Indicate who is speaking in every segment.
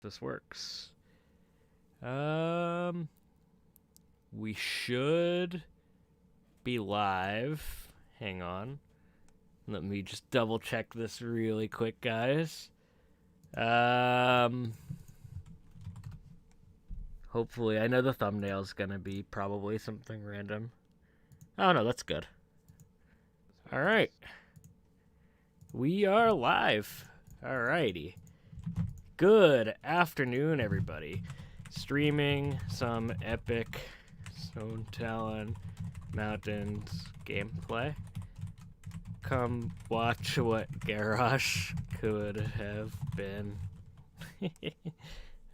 Speaker 1: This works. We should be live. Hang on. Let me just double check this really quick, guys. Hopefully, I know the thumbnail's gonna be probably something random. Oh no, that's good. All right. We are live. Alrighty. Good afternoon, everybody. Streaming some epic Stonetalon Mountains gameplay. Come watch what Garrosh could have been.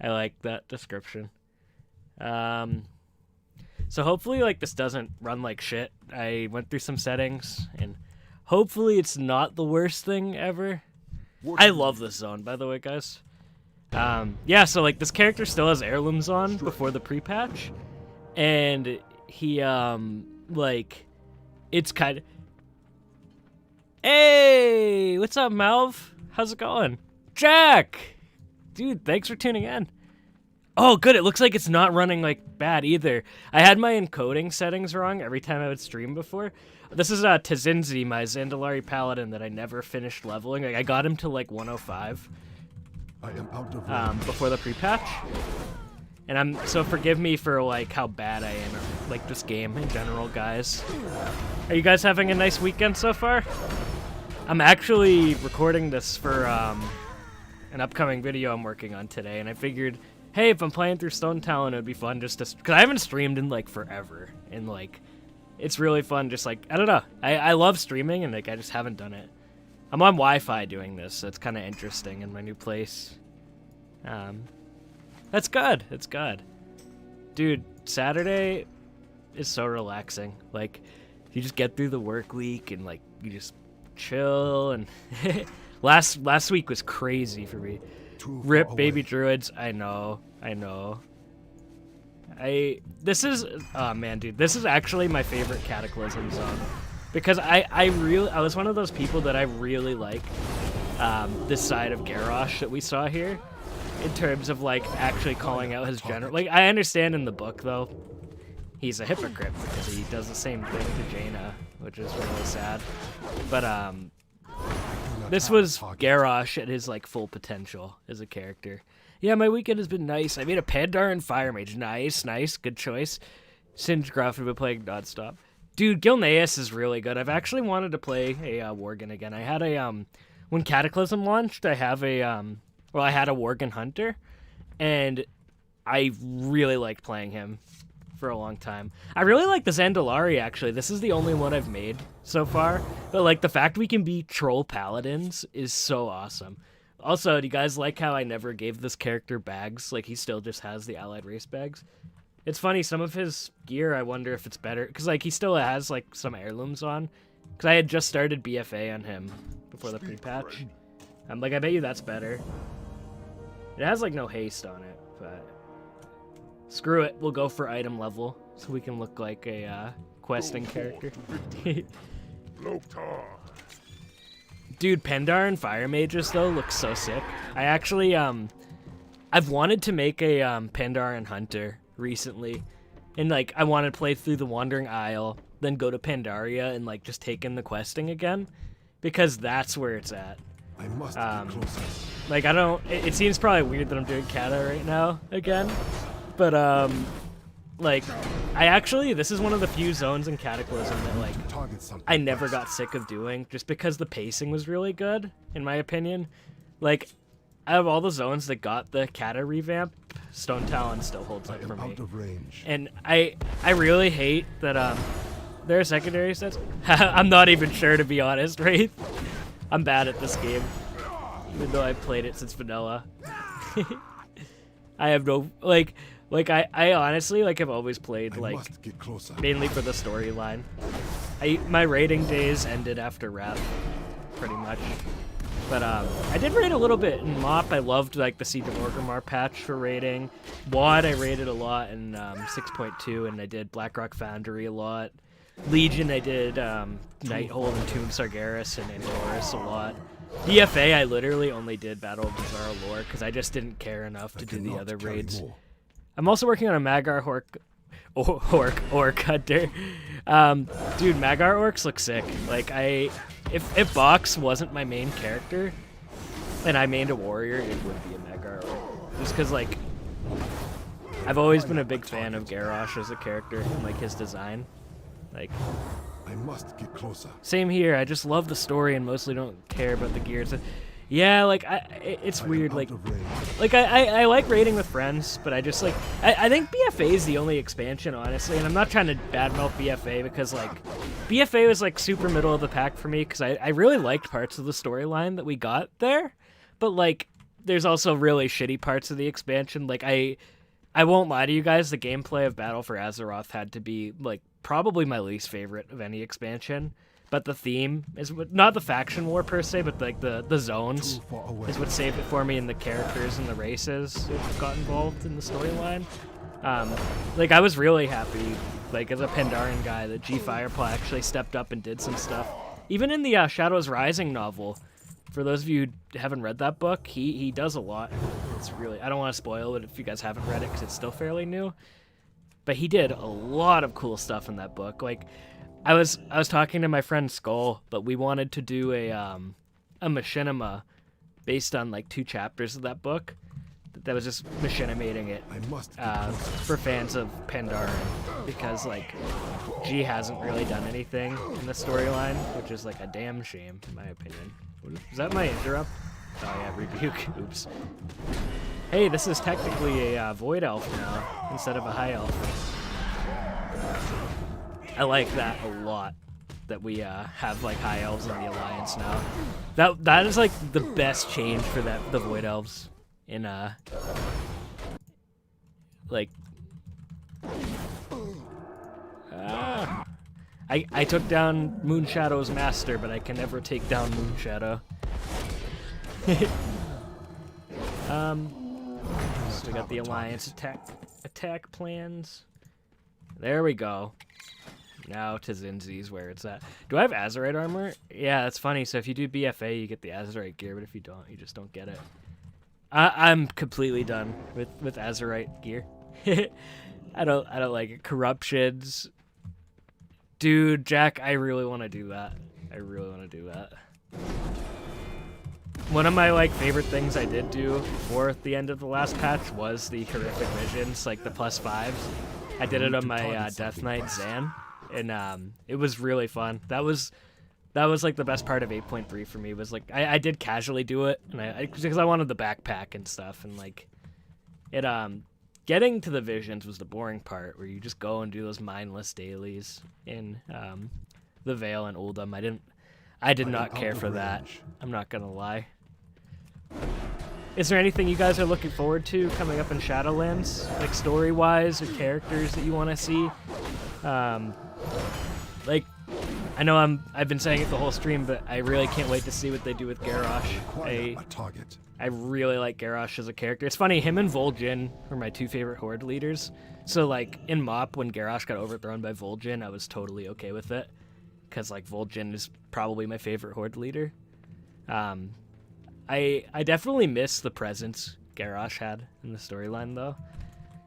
Speaker 1: I like that description. So hopefully, this doesn't run like shit. I went through some settings, and hopefully it's not the worst thing ever. I love this zone, by the way, guys. Yeah, so, this character still has heirlooms on before the pre-patch, and he, it's kind of... Hey! What's up, Malv? How's it going? Jack! Dude, thanks for tuning in. Oh, good, it looks like it's not running, bad either. I had my encoding settings wrong every time I would stream before. This is, Tzinzi, my Zandalari Paladin that I never finished leveling. I got him to, 105.
Speaker 2: I am out of range.
Speaker 1: Before the pre-patch. And so forgive me for, how bad I am at, this game in general, guys. Are you guys having a nice weekend so far? I'm actually recording this for, an upcoming video I'm working on today, and I figured, hey, if I'm playing through Stonetalon, it would be fun just to... Because I haven't streamed in, forever. And, it's really fun just, I don't know. I love streaming, and, I just haven't done it. I'm on Wi-Fi doing this, so it's kind of interesting in my new place. That's good. It's good. Dude, Saturday is so relaxing. You just get through the work week, and, you just chill, and... last week was crazy for me. Rip baby druids. I know. This is, oh man, dude, this is actually my favorite Cataclysm zone, because I was one of those people that I really like this side of Garrosh that we saw here, in terms of actually calling out his general. I understand in the book though, he's a hypocrite because he does the same thing to Jaina, which is really sad. But this was Garrosh at his full potential as a character. Yeah, my weekend has been nice. I made a Pandaren Fire Mage. Nice, good choice. Singegraph have been playing nonstop. Dude, Gilneas is really good. I've actually wanted to play a Worgen again. I had a when Cataclysm launched, I had a Worgen Hunter, and I really liked playing him for a long time. I really like the Zandalari, actually. This is the only one I've made so far, but the fact we can be troll paladins is so awesome. Also, do you guys like how I never gave this character bags? He still just has the allied race bags. It's funny, some of his gear, I wonder if it's better, because he still has some heirlooms on, because I had just started BFA on him before the pre-patch. I bet you that's better. It has no haste on it, but screw it, we'll go for item level, so we can look like a questing character. Dude, Pandaren Fire Mages, though, look so sick. I actually, I've wanted to make a Pandaren Hunter recently. And, I wanted to play through the Wandering Isle, then go to Pandaria and, just take in the questing again. Because that's where it's at.
Speaker 2: I must get closer.
Speaker 1: I don't... It seems probably weird that I'm doing Kata right now again. But, I actually, this is one of the few zones in Cataclysm that, I never got sick of doing, just because the pacing was really good, in my opinion. Out of all the zones that got the Kata revamp, Stonetalon still holds up for me.
Speaker 2: Out of range.
Speaker 1: And I really hate that, there are secondary sets. I'm not even sure, to be honest, Wraith. I'm bad at this game, even though I've played it since vanilla. I have no, I honestly, have always played, mainly for the storyline. My raiding days ended after Wrath, pretty much. But, I did raid a little bit in MoP. I loved, the Siege of Orgrimmar patch for raiding. WoD, I raided a lot in, 6.2, and I did Blackrock Foundry a lot. Legion, I did, Nighthold and Tomb of Sargeras and Antorus a lot. BFA, I literally only did Battle of Bizarro lore because I just didn't care enough to do the other raids. I'm also working on a Magar Orc Hunter. Dude, Magar Orcs look sick. Like, if Box wasn't my main character, and I mained a warrior, it would be a Magar Orc. Just because, like, I've always been a big fan of Garrosh as a character and, like, his design. Like,
Speaker 2: I must get closer.
Speaker 1: same here. I just love the story and mostly don't care about the gears. Yeah, like, it's weird. Like I like raiding with friends, but I just, like, I think BFA is the only expansion, honestly, and I'm not trying to badmouth BFA because, like, BFA was, like, super middle of the pack for me because I really liked parts of the storyline that we got there, but, like, there's also really shitty parts of the expansion. Like, I won't lie to you guys, the gameplay of Battle for Azeroth had to be, like, probably my least favorite of any expansion. But the theme is not the faction war per se, but like the zones is what saved it for me, and the characters and the races that got involved in the storyline. Like, I was really happy, like, as a Pandaren guy, that G Firepaw actually stepped up and did some stuff. Even in the Shadows Rising novel, for those of you who haven't read that book, he does a lot. It's really, I don't want to spoil it if you guys haven't read it because it's still fairly new. But he did a lot of cool stuff in that book. Like, I was talking to my friend Skull, but we wanted to do a machinima based on, like, 2 chapters of that book. That was just machinimating it for fans of Pandaren, because, like, G hasn't really done anything in the storyline, which is, like, a damn shame in my opinion. Is that my interrupt? Oh yeah, rebuke. Oops. Hey, this is technically a Void Elf now, instead of a High Elf. I like that a lot, that we have, like, High Elves in the Alliance now. That is, like, the best change for the Void Elves in, like... I took down Moonshadow's master, but I can never take down Moonshadow. So we got the Alliance attack plans. There we go. Now to Zinzi's where it's at. Do I have Azerite armor? Yeah, that's funny. So if you do BFA, you get the Azerite gear, but if you don't, you just don't get it. I'm completely done with Azerite gear. I don't like it. Corruptions. Dude, Jack, I really want to do that. I really want to do that. One of my, like, favorite things I did do before the end of the last patch was the horrific visions, like the +5s. I did it on my Death Knight Zan, and it was really fun. That was like the best part of 8.3 for me, was like I did casually do it, and because I wanted the backpack and stuff, and like it getting to the visions was the boring part, where you just go and do those mindless dailies in the Vale and Uldum. I did not care for that. I'm not gonna lie. Is there anything you guys are looking forward to coming up in Shadowlands, like story-wise or characters that you want to see? Like, I know I've been saying it the whole stream, but I really can't wait to see what they do with Garrosh. I really like Garrosh as a character. It's funny, him and Vol'jin were my 2 favorite Horde leaders. So, like, in MoP, when Garrosh got overthrown by Vol'jin, I was totally okay with it, because, like, Vol'jin is probably my favorite Horde leader. I definitely miss the presence Garrosh had in the storyline, though.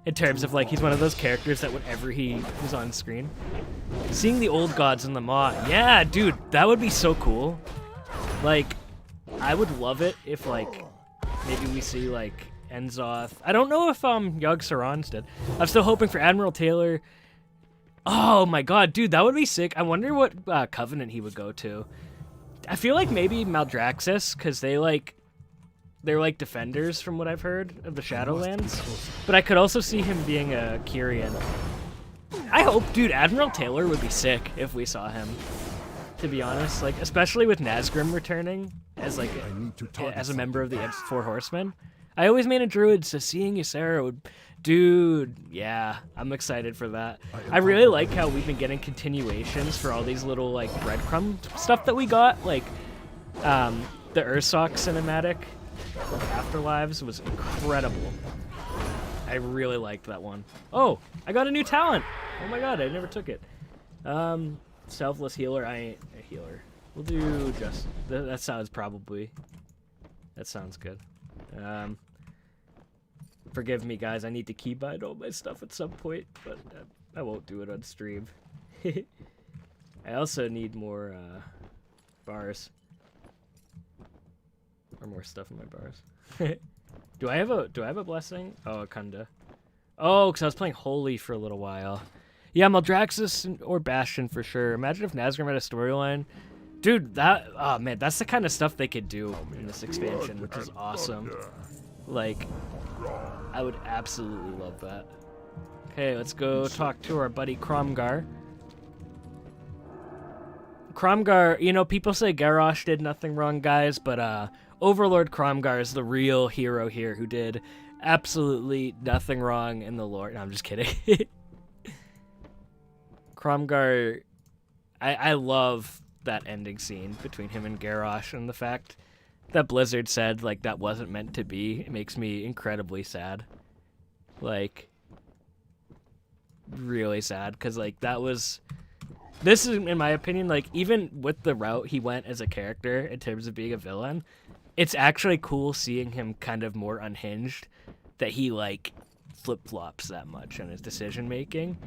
Speaker 1: In terms of, like, he's one of those characters that whenever he was on screen. Seeing the old gods in the Maw, yeah, dude, that would be so cool. Like, I would love it if, like, maybe we see, like, Enzoth. I don't know if Yogg Saron's dead. I'm still hoping for Admiral Taylor. Oh my god, dude, that would be sick. I wonder what Covenant he would go to. I feel like maybe Maldraxxus, because they're like defenders from what I've heard of the Shadowlands. But I could also see him being a Kyrian. I hope, dude, Admiral Taylor would be sick if we saw him, to be honest. Like, especially with Nazgrim returning as, like, as a member of the 4 Horsemen. I always made a druid, so seeing Ysera would... Dude, yeah, I'm excited for that. I really like how we've been getting continuations for all these little, like, breadcrumb stuff that we got. Like, the Ursoc cinematic, Afterlives, was incredible. I really liked that one. Oh, I got a new talent! Oh my god, I never took it. Selfless healer, I ain't a healer. We'll do just that sounds probably. That sounds good. Forgive me, guys. I need to keybind all my stuff at some point, but I won't do it on stream. I also need more bars. Or more stuff in my bars. Do I have a blessing? Oh, a Kunda. Oh, because I was playing Holy for a little while. Yeah, Maldraxxus or Bastion for sure. Imagine if Nazgûl had a storyline. Dude, oh man, that's the kind of stuff they could do in this expansion, which is awesome. Like, I would absolutely love that. Okay, let's go talk to our buddy Kromgar. Kromgar, you know, people say Garrosh did nothing wrong, guys, but Overlord Kromgar is the real hero here who did absolutely nothing wrong in the lore. No, I'm just kidding. Kromgar, I love that ending scene between him and Garrosh, and the fact that Blizzard said, like, that wasn't meant to be. It makes me incredibly sad. Like, really sad, because, like, that was... This is, in my opinion, like, even with the route he went as a character in terms of being a villain, it's actually cool seeing him kind of more unhinged, that he, like, flip-flops that much in his decision-making.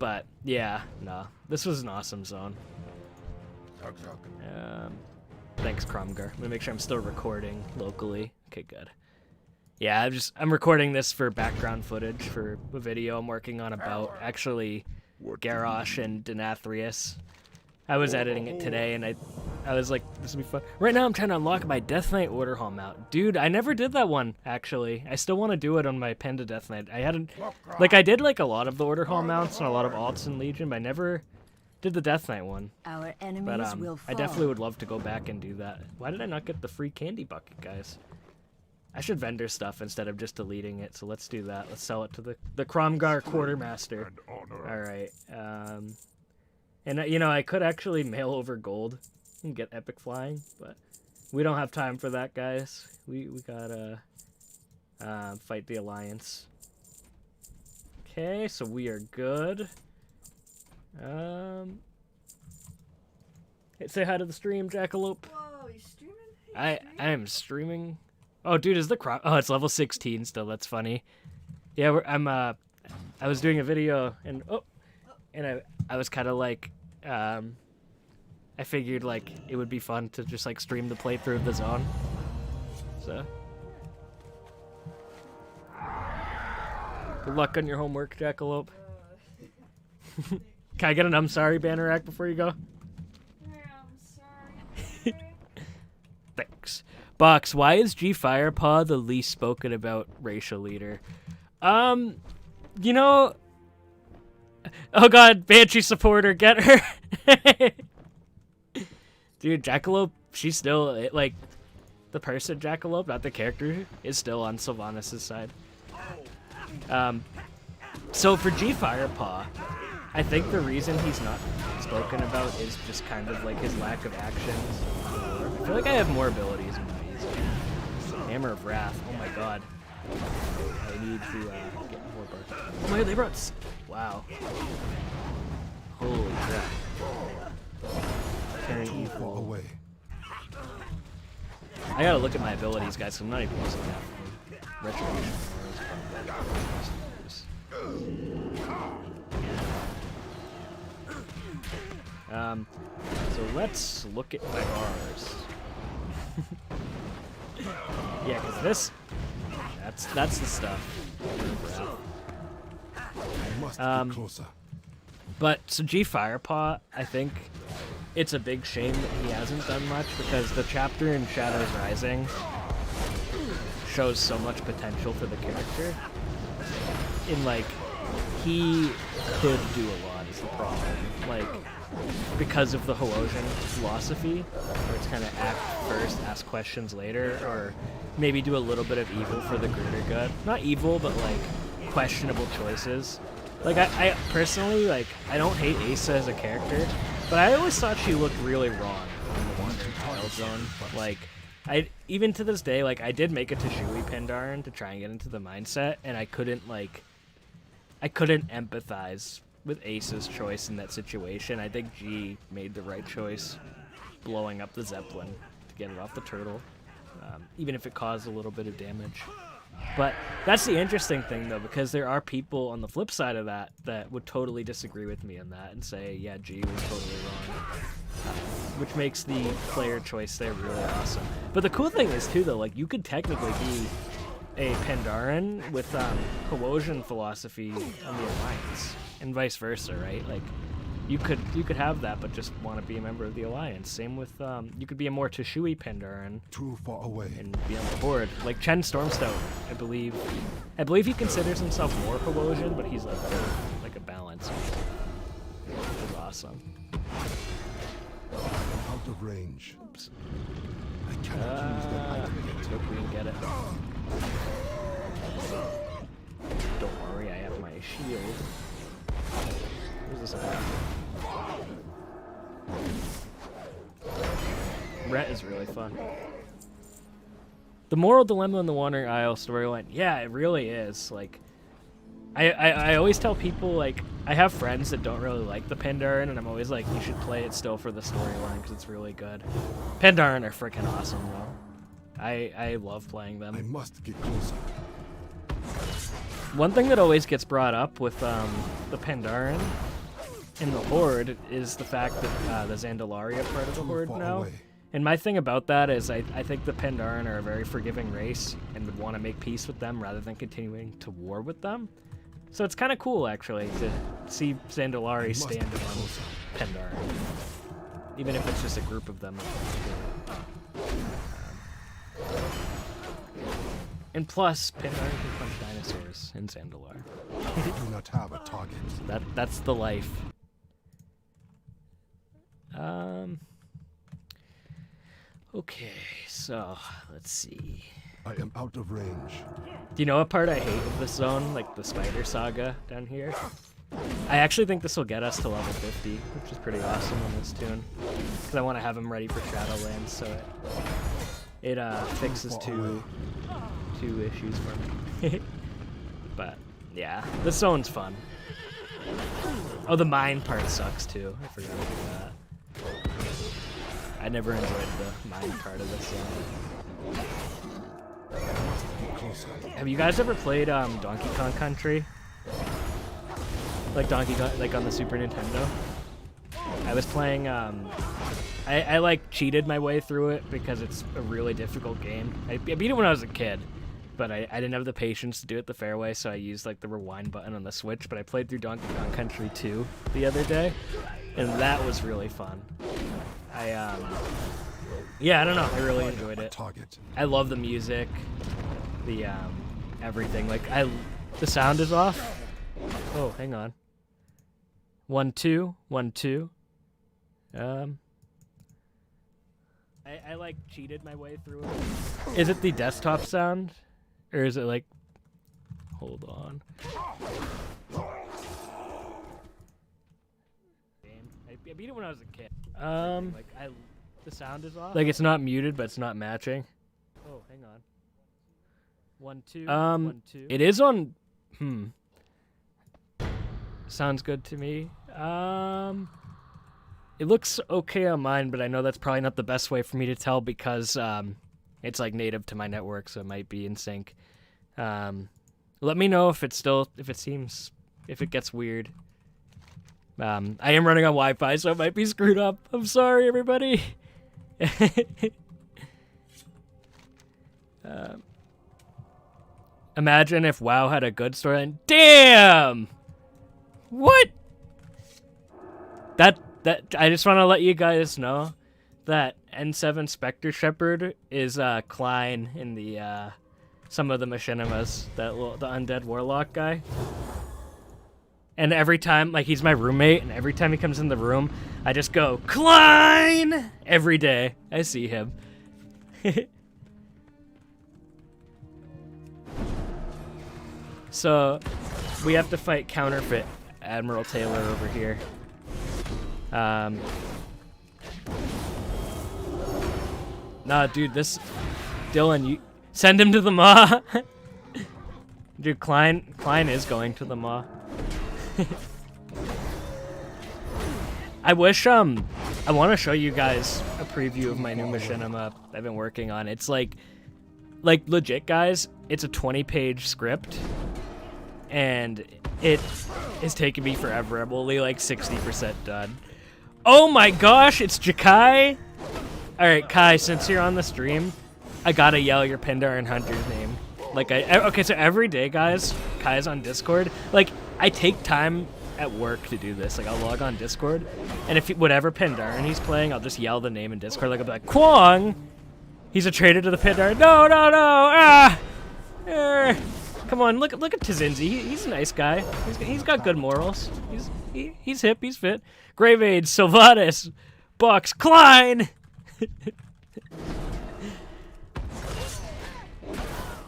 Speaker 1: But, yeah, no. This was an awesome zone. Thanks, Kromgar. I'm gonna make sure I'm still recording locally. Okay, good. Yeah, I'm recording this for background footage for a video I'm working on about, actually, Garrosh and Denathrius. I was editing it today, and I was like, this will be fun. Right now, I'm trying to unlock my Death Knight Order Hall mount. Dude, I never did that one, actually. I still want to do it on my Panda Death Knight. I hadn't... Like, I did, like, a lot of the Order Hall mounts and a lot of alts in Legion, but I never did the Death Knight one.
Speaker 3: Our enemies will fall.
Speaker 1: I definitely would love to go back and do that. Why did I not get the free candy bucket, guys? I should vendor stuff instead of just deleting it, so let's do that. Let's sell it to the Kromgar Quartermaster. Alright, and, you know, I could actually mail over gold and get epic flying, but we don't have time for that, guys. We gotta fight the Alliance. Okay, so we are good. Say hi to the stream, Jackalope.
Speaker 3: Whoa, you streaming?
Speaker 1: I am streaming. Oh, dude, is the crop? Oh, it's level 16 still. That's funny. Yeah, I was doing a video, and I was kind of like, I figured like it would be fun to just like stream the playthrough of the zone. So, good luck on your homework, Jackalope. Can I get an I'm sorry banner act before you go?
Speaker 3: I'm sorry.
Speaker 1: Thanks. Box, why is G Firepaw the least spoken about racial leader? You know... Oh god, Banshee supporter, get her! Dude, Jackalope, she's still, like, the person Jackalope, not the character, is still on Sylvanas' side. So for G Firepaw, I think the reason he's not spoken about is just kind of like his lack of actions. I feel like I have more abilities than these. Hammer of Wrath, oh my god. I need to get more bars. Oh my god, they brought... Wow. Holy crap. Very evil.
Speaker 2: Away.
Speaker 1: I gotta look at my abilities, guys, so I'm not even using that. Retribution. So let's look at my bars. Yeah, cause this, that's the stuff.
Speaker 2: I must get closer.
Speaker 1: But so G Firepaw, I think it's a big shame that he hasn't done much, because the chapter in Shadows Rising shows so much potential for the character. In like, he could do a lot is the problem. Like, because of the Hoosian philosophy, where it's kind of act first, ask questions later, or maybe do a little bit of evil for the greater good. Not evil, but like questionable choices. Like I personally, like, I don't hate Asa as a character, but I always thought she looked really wrong in the Wandering Child Zone. Like, even to this day, like, I did make it to Shui Pendarn to try and get into the mindset, and I couldn't empathize Ace's choice in that situation. I think G made the right choice, blowing up the Zeppelin to get it off the turtle, even if it caused a little bit of damage. But that's the interesting thing, though, because there are people on the flip side of that that would totally disagree with me on that and say, yeah, G was totally wrong, which makes the player choice there really awesome. But the cool thing is, too, though, like, you could technically be a Pandaren with coercion philosophy on the Alliance, and vice versa, right? Like, you could have that, but just want to be a member of the Alliance. Same with you could be a more Teshui Pandaren
Speaker 2: Too far away.
Speaker 1: and be on the board. Like Chen Stormstout, I believe he considers himself more coercion, but he's like a balance, which is awesome.
Speaker 2: I'm out of range.
Speaker 1: Oops.
Speaker 2: I cannot use that item
Speaker 1: Let's
Speaker 2: yet.
Speaker 1: hope we can get it. Don't worry, I have my shield. Where's this about? Rhett is really fun. The moral dilemma in the Wandering Isle storyline, yeah, it really is. Like, I always tell people, like, I have friends that don't really like the Pandaren, and I'm always like, you should play it still for the storyline because it's really good. Pandaren are freaking awesome, though. I love playing them.
Speaker 2: I must get closer.
Speaker 1: One thing that always gets brought up with the Pandaren in the Horde is the fact that the Zandalari are part of the Horde
Speaker 2: far
Speaker 1: now.
Speaker 2: away.
Speaker 1: And my thing about that is I think the Pandaren are a very forgiving race and would want to make peace with them rather than continuing to war with them. So it's kind of cool, actually, to see Zandalari stand among Pandaren. Even if it's just a group of them. And plus, Pandaren can punch dinosaurs in Zandalar.
Speaker 2: I do not have a target.
Speaker 1: That's the life. Okay, so let's see.
Speaker 2: I am out of range.
Speaker 1: Do you know what part I hate of this zone? Like the spider saga down here? I actually think this will get us to level 50, which is pretty awesome on this tune. Because I want to have him ready for Shadowlands, so it fixes two issues for me. But yeah, this zone's fun. Oh, the mine part sucks too. I forgot about that. I never enjoyed the mine part of this zone.
Speaker 2: Get closer.
Speaker 1: Have you guys ever played Donkey Kong Country? Like Donkey Kong, like on the Super Nintendo? I was playing, I like cheated my way through it because it's a really difficult game. I beat it when I was a kid, but I didn't have the patience to do it the fair way, so I used like the rewind button on the Switch, but I played through Donkey Kong Country 2 the other day, and that was really fun. Yeah, I don't know, I really enjoyed it.
Speaker 2: Target.
Speaker 1: I love the music, the everything. Like the sound is off. Oh, hang on. 1 2 1 2. I like cheated my way through it. Is it the desktop sound, or is it like? Hold on. I beat it when I was a kid. The sound is off. Like it's not muted, but it's not matching. Oh, hang on. 1 2 1 2. It is on. Sounds good to me. It looks okay on mine, but I know that's probably not the best way for me to tell because it's like native to my network, so it might be in sync. Let me know if it gets weird. I am running on Wi-Fi, so it might be screwed up. I'm sorry, everybody. Imagine if WoW had a good storyline. Damn! What? That I just want to let you guys know that N7 Spectre Shepherd is Klein in the some of the machinimas, the undead warlock guy. And every time, like, he's my roommate, and every time he comes in the room, I just go, Klein! Every day I see him. So, we have to fight counterfeit Admiral Taylor over here. Nah, dude, Dylan, you send him to the Maw. Dude, Klein is going to the Maw. I wish I want to show you guys a preview of my new machinima I've been working on. It's like legit, guys. It's a 20-page script, and it is taking me forever. I'm only like 60% done. Oh my gosh, it's Jakai. All right, Kai, since you're on the stream, I gotta yell your Pindar and Hunter's name. Like okay, so every day, guys, Kai's on Discord. Like I take time at work to do this. Like I'll log on Discord, and if whatever Pindar and he's playing, I'll just yell the name in Discord. Like I'll be like, Kwong, he's a traitor to the Pindar. No, no, no. Ah, come on, look at Tzinzi. He's a nice guy. He's got good morals. He's hip. He's fit. Graveade, Sylvanas, Box, Klein.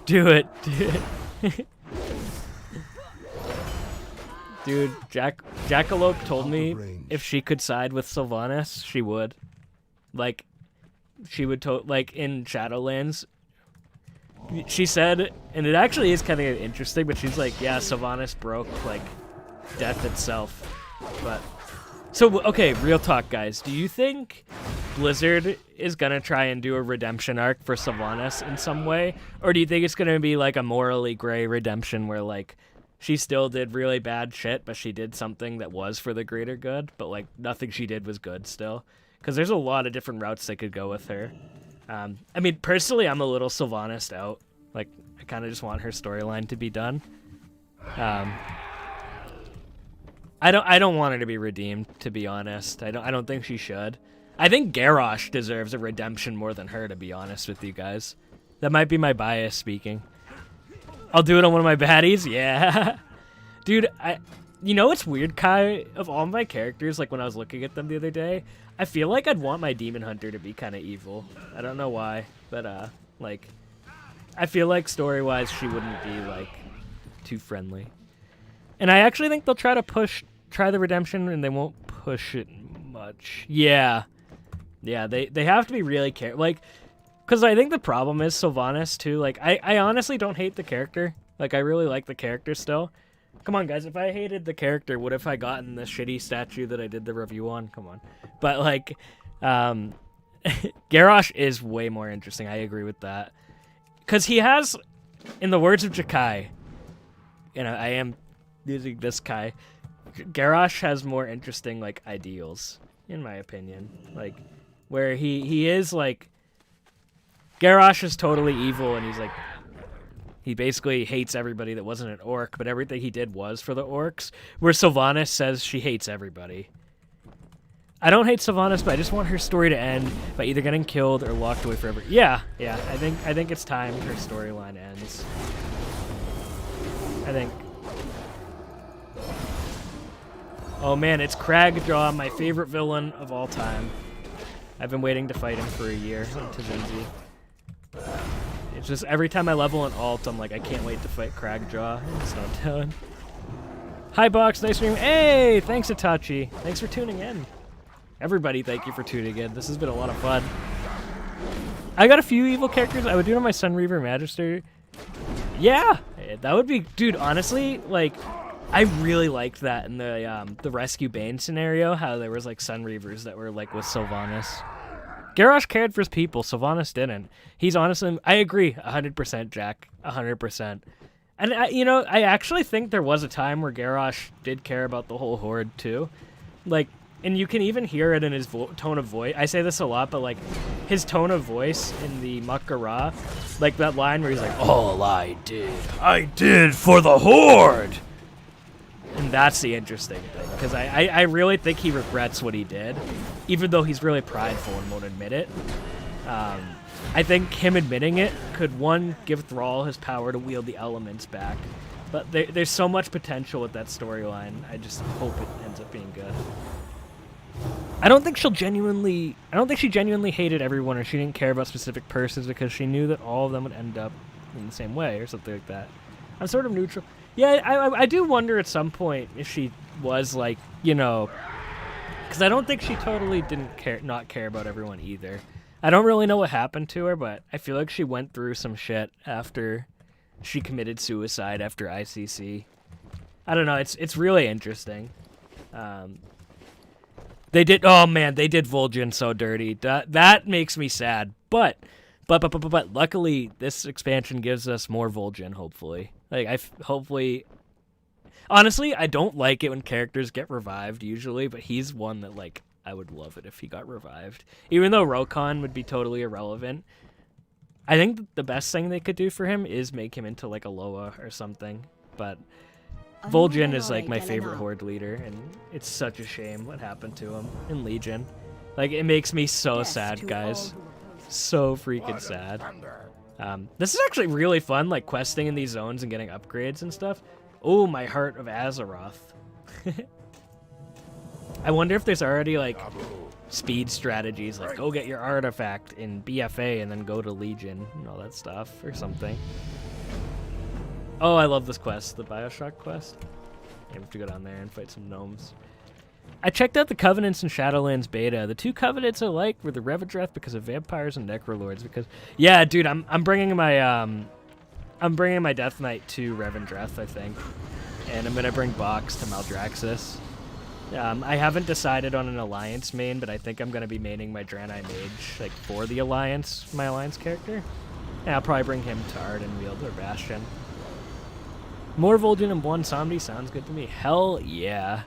Speaker 1: Do it. Dude, Jackalope told me if she could side with Sylvanas, she would. Like, she would like in Shadowlands. She said, and it actually is kind of interesting, but she's like, yeah, Sylvanas broke like death itself. But so okay, real talk, guys. Do you think Blizzard is gonna try and do a redemption arc for Sylvanas in some way, or do you think it's gonna be like a morally gray redemption where like she still did really bad shit, but she did something that was for the greater good, but like nothing she did was good still? Because there's a lot of different routes they could go with her. I mean, personally, I'm a little Sylvanas out. Like, I kind of just want her storyline to be done. I don't want her to be redeemed, to be honest. I don't think she should. I think Garrosh deserves a redemption more than her, to be honest with you guys. That might be my bias speaking. I'll do it on one of my baddies? Yeah. Dude, you know what's weird, Kai? Of all my characters, like when I was looking at them the other day, I feel like I'd want my Demon Hunter to be kind of evil. I don't know why, but like, I feel like story-wise she wouldn't be like too friendly. And I actually think they'll try the redemption, and they won't push it much. Yeah, they have to be really careful, like, because I think the problem is Sylvanas too. Like, I honestly don't hate the character. Like, I really like the character still. Come on, guys. If I hated the character, what if I gotten the shitty statue that I did the review on? Come on. But, like, Garrosh is way more interesting. I agree with that. Because he has, in the words of Jakai, you know, I am using this Kai, Garrosh has more interesting, like, ideals, in my opinion. Like, where he is, like, Garrosh is totally evil, and he's, like, he basically hates everybody that wasn't an orc, but everything he did was for the orcs. Where Sylvanas says she hates everybody. I don't hate Sylvanas, but I just want her story to end by either getting killed or locked away forever. Yeah. I think it's time her storyline ends. I think. Oh man, it's Cragjaw, my favorite villain of all time. I've been waiting to fight him for a year in Tzinzi. It's just every time I level an alt, I'm like, I can't wait to fight Cragjaw in Stonetalon. Hi, Box. Nice stream. Hey, thanks, Itachi. Thanks for tuning in. Everybody, thank you for tuning in. This has been a lot of fun. I got a few evil characters. I would do it on my Sunreaver Magister. Yeah, that would be... Dude, honestly, like, I really liked that in the Rescue Bane scenario, how there was, like, Sunreavers that were, like, with Sylvanas. Garrosh cared for his people. Sylvanas didn't. He's honestly... I agree 100%, Jack. 100%. And, I actually think there was a time where Garrosh did care about the whole Horde, too. Like, and you can even hear it in his tone of voice. I say this a lot, but, like, his tone of voice in the Makara, like that line where he's like, all I did for the Horde! And that's the interesting thing, because I really think he regrets what he did, even though he's really prideful and won't admit it. I think him admitting it could, one, give Thrall his power to wield the elements back, but there's so much potential with that storyline. I just hope it ends up being good. I don't think she genuinely hated everyone, or she didn't care about specific persons, because she knew that all of them would end up in the same way, or something like that. I'm sort of neutral. Yeah, I do wonder at some point if she was like, because I don't think she totally didn't not care about everyone either. I don't really know what happened to her, but I feel like she went through some shit after she committed suicide after ICC. I don't know, it's really interesting. They did. Oh man, they did Vol'jin so dirty. That makes me sad. But luckily, this expansion gives us more Vol'jin. Hopefully, hopefully. Honestly, I don't like it when characters get revived usually, but he's one that like I would love it if he got revived. Even though Rokon would be totally irrelevant, I think the best thing they could do for him is make him into like a Loa or something. But Vol'jin is like my favorite Horde leader, and it's such a shame what happened to him in Legion. Like, it makes me so sad, guys. So freaking sad. This is actually really fun, like questing in these zones and getting upgrades and stuff. Oh, my Heart of Azeroth. I wonder if there's already like speed strategies, like go get your artifact in BFA and then go to Legion and all that stuff or something. Oh, I love this quest, the Bioshock quest. I have to go down there and fight some gnomes. I checked out the Covenants and Shadowlands beta. The two Covenants I liked were the Revendreth because of vampires and Necrolords. Because yeah, dude, I'm bringing my Death Knight to Revendreth, I think, and I'm gonna bring Box to Maldraxxus. I haven't decided on an Alliance main, but I think I'm gonna be maining my Draenei Mage like for the Alliance, my Alliance character. And I'll probably bring him to Ardenweald or Bastion. More Vol'jin and Blonde Somni sounds good to me. Hell yeah.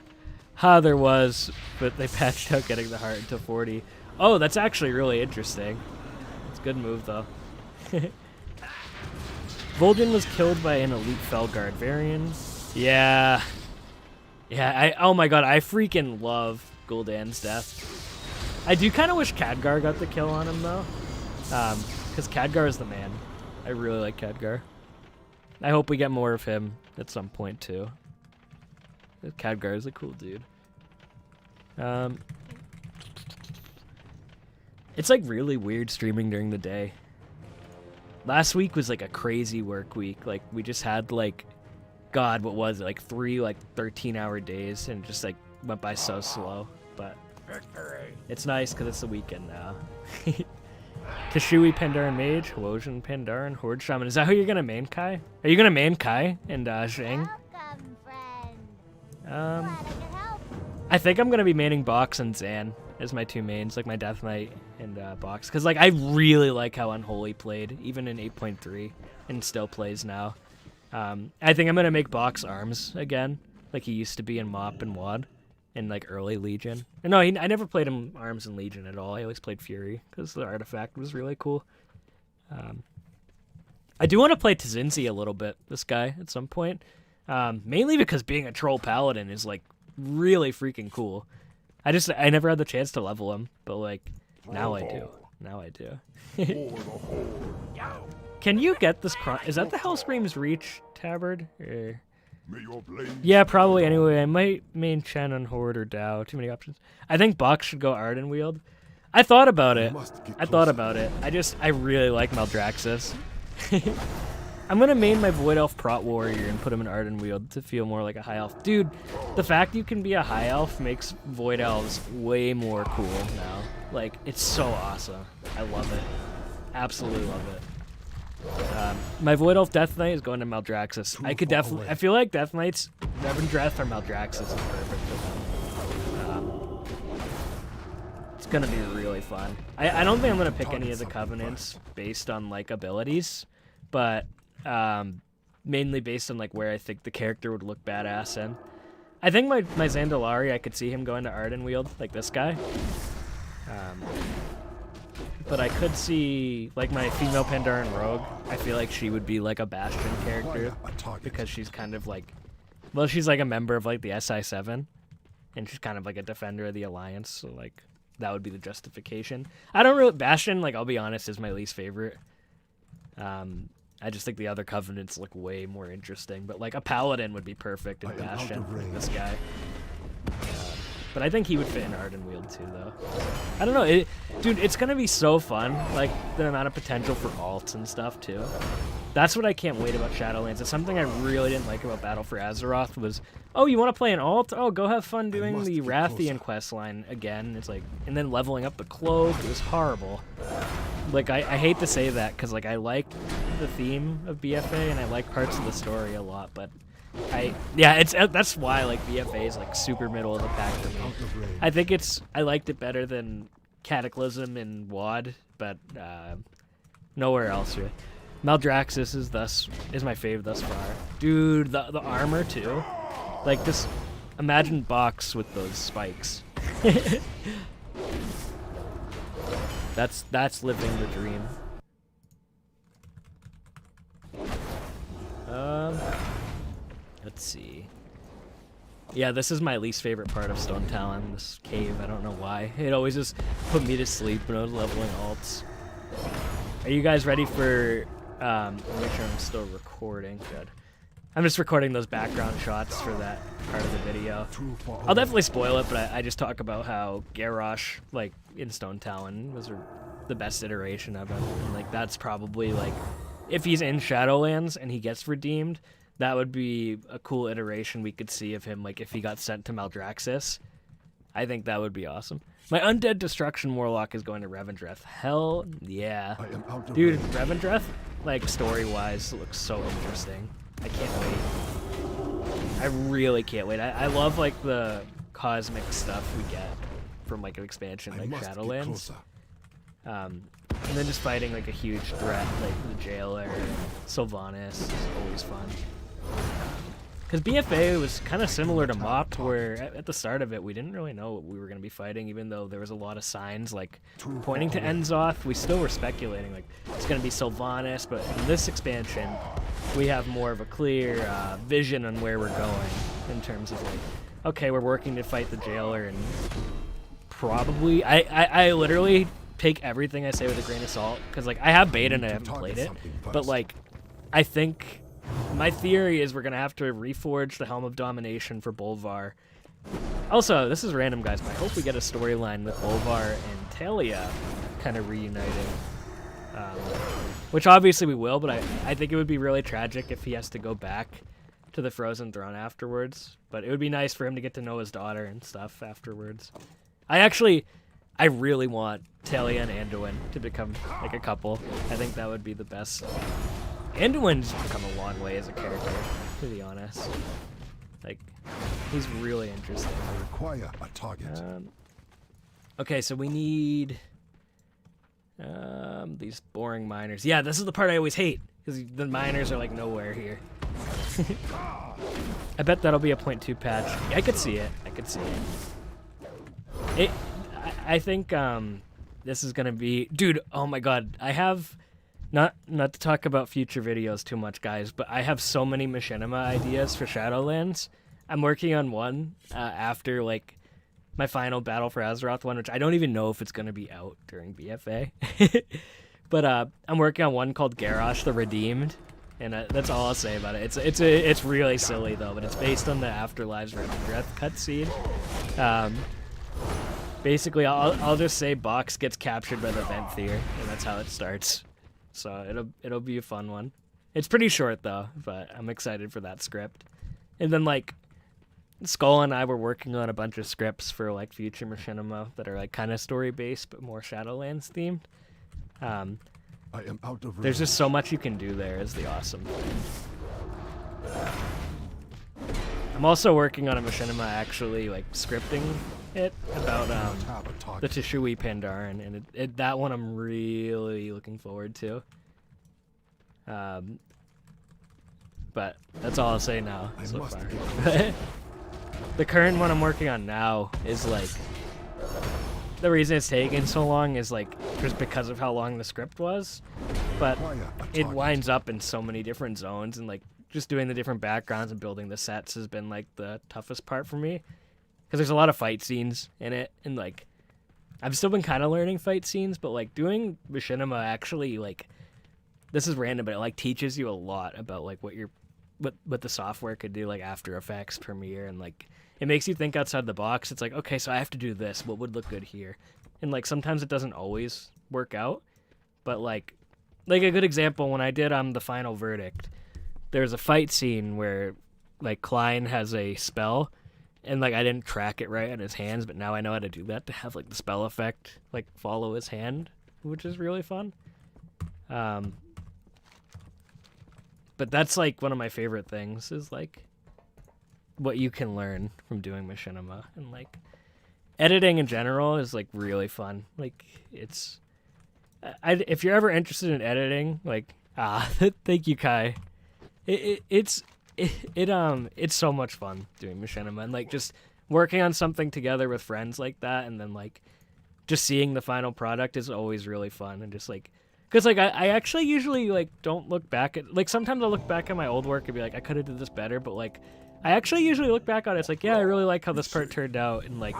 Speaker 1: Ha, there was, but they patched out getting the heart into 40. Oh, that's actually really interesting. It's a good move, though. Vol'jin was killed by an elite Felguard variant. Yeah. Yeah, oh my god, I freaking love Gul'dan's death. I do kind of wish Khadgar got the kill on him, though. Because Khadgar is the man. I really like Khadgar. I hope we get more of him at some point, too. Khadgar is a cool dude. It's like really weird streaming during the day. Last week was like a crazy work week. Like we just had like, God, what was it? Like 3 like 13-hour days, and just like went by so slow. But it's nice because it's the weekend now. Kashui Pandaren Mage, Wojin Pandaren, Horde Shaman. Is that who you're gonna main, Kai? Are you gonna main Kai and Zhang?
Speaker 4: Welcome, friend. Glad I could help.
Speaker 1: I think I'm gonna be maining Box and Zan as my two mains, like my Death Knight and Box, because like I really like how Unholy played, even in 8.3, and still plays now. I think I'm gonna make Box Arms again, like he used to be in Mop and WoD. In like early Legion. No, I never played him Arms in Legion at all. I always played Fury because the artifact was really cool. I do want to play Tzinzi a little bit, this guy, at some point. Mainly because being a troll paladin is like really freaking cool. I never had the chance to level him, but like now I do. Now I do. Can you get this? Is that the Hellscream's Reach tabard? Or... Yeah, probably. Anyway, I might main Chen on Horde or Dao. Too many options. I think Box should go Ardenweald. I thought about it. I really like Maldraxxus. I'm gonna main my Void Elf Prot Warrior and put him in Ardenweald to feel more like a High Elf. Dude, the fact you can be a High Elf makes Void Elves way more cool now. Like, it's so awesome. I love it. Absolutely love it. My Void Elf Death Knight is going to Maldraxxus. I feel like Death Knights, Revendreth or Maldraxxus is perfect for them. It's gonna be really fun. I don't think I'm gonna pick any of the Covenants based on like abilities, but mainly based on like where I think the character would look badass in. I think my Zandalari, I could see him going to Ardenweald, like this guy. But I could see, like, my female Pandaren Rogue, I feel like she would be, like, a Bastion character, because she's kind of, like, well, she's, like, a member of, like, the SI7, and she's kind of, like, a defender of the Alliance, so, like, that would be the justification. I don't really, Bastion, like, I'll be honest, is my least favorite. I just think the other Covenants look way more interesting, but, like, a Paladin would be perfect in Bastion, like this guy. But I think he would fit in Ardenweald too, though. I don't know, dude. It's gonna be so fun. Like the amount of potential for alts and stuff too. That's what I can't wait about Shadowlands. It's something I really didn't like about Battle for Azeroth was, oh, you want to play an alt? Oh, go have fun doing the Rathian questline again. It's like, and then leveling up the cloak. It was horrible. Like I hate to say that because like I like the theme of BFA and I like parts of the story a lot, but Yeah, it's that's why like BFA is like super middle of the pack for me.
Speaker 2: Out of range.
Speaker 1: I think I liked it better than Cataclysm and WoD, but nowhere else really. Maldraxxus is my fave thus far. Dude, the armor too. Like just imagine Box with those spikes. That's living the dream. Let's see. Yeah, this is my least favorite part of Stonetalon, this cave. I don't know why. It always just put me to sleep when I was leveling alts. Are you guys ready for... I'll make sure I'm still recording. Good. I'm just recording those background shots for that part of the video. I'll definitely spoil it, but I just talk about how Garrosh, like, in Stonetalon was the best iteration of him. And, like, that's probably, like, if he's in Shadowlands and he gets redeemed, that would be a cool iteration we could see of him, like, if he got sent to Maldraxxus. I think that would be awesome. My Undead Destruction Warlock is going to Revendreth. Hell yeah.
Speaker 2: I am out of
Speaker 1: Dude,
Speaker 2: range.
Speaker 1: Revendreth, like, story-wise, looks so interesting. I can't wait. I really can't wait. I love, like, the cosmic stuff we get from, like, an expansion
Speaker 2: I
Speaker 1: like
Speaker 2: must get
Speaker 1: Shadowlands.
Speaker 2: closer.
Speaker 1: And then just fighting, like, a huge threat, like the Jailer, Sylvanas is always fun. Because BFA was kind of similar to MOP, where at the start of it, we didn't really know what we were going to be fighting, even though there was a lot of signs, like, pointing to Enzoth. We still were speculating, like, it's going to be Sylvanas, but in this expansion, we have more of a clear vision on where we're going, in terms of, like, okay, we're working to fight the Jailer, and probably... I literally take everything I say with a grain of salt, because, like, I have beta and I haven't played it, but, like, I think... My theory is we're going to have to reforge the Helm of Domination for Bolvar. Also, this is random, guys, but I hope we get a storyline with Bolvar and Talia kind of reuniting. Which obviously we will, but I think it would be really tragic if he has to go back to the Frozen Throne afterwards. But it would be nice for him to get to know his daughter and stuff afterwards. I really want Talia and Anduin to become, like, a couple. I think that would be the best. Anduin's come a long way as a character, to be honest. Like, he's really interesting.
Speaker 2: I require a target.
Speaker 1: Okay, so we need these boring miners. Yeah, this is the part I always hate, because the miners are, like, nowhere here. I bet that'll be a 0.2 patch. Yeah, I could see it. I could see it. I think this is gonna be... Dude, oh my god. I have... Not to talk about future videos too much, guys, but I have so many Machinima ideas for Shadowlands. I'm working on one after, like, my final Battle for Azeroth one, which I don't even know if it's going to be out during BFA. But I'm working on one called Garrosh the Redeemed, and that's all I'll say about it. It's really silly, though, but it's based on the Afterlives Revendreth cutscene. Basically, I'll just say Box gets captured by the Venthyr, and that's how it starts. So it'll be a fun one. It's pretty short though, but I'm excited for that script. And then, like, Skull and I were working on a bunch of scripts for, like, future Machinima that are, like, kind of story based but more Shadowlands themed.
Speaker 2: I am out of range.
Speaker 1: There's just so much you can do there is the awesome thing. I'm also working on a Machinima actually, like, scripting it about the Tishui Pandaren, and that one I'm really looking forward to. But that's all I'll say now so far. The current one I'm working on now is, like, the reason it's taking so long is, like, just because of how long the script was, but it winds up in so many different zones, and, like, just doing the different backgrounds and building the sets has been, like, the toughest part for me. Because there's a lot of fight scenes in it, and, like, I've still been kind of learning fight scenes, but, like, doing Machinima actually, like, this is random, but it, like, teaches you a lot about, like, what the software could do, like, After Effects, Premiere, and, like, it makes you think outside the box. It's like, okay, so I have to do this. What would look good here? And, like, sometimes it doesn't always work out, but, like a good example, when I did The Final Verdict, there's a fight scene where, like, Klein has a spell, and, like, I didn't track it right on his hands, but now I know how to do that to have, like, the spell effect, like, follow his hand, which is really fun. But that's, like, one of my favorite things is, like, what you can learn from doing machinima, and like editing in general is like really fun. Like it's, if you're ever interested in editing, like thank you, Kai. It's so much fun doing machinima, and like just working on something together with friends like that, and then like just seeing the final product is always really fun. And just like, because like I actually usually like don't look back at, like sometimes I'll look back at my old work and be like, I could have did this better, but like I actually usually look back on it, it's like, yeah, I really like how this part turned out. And like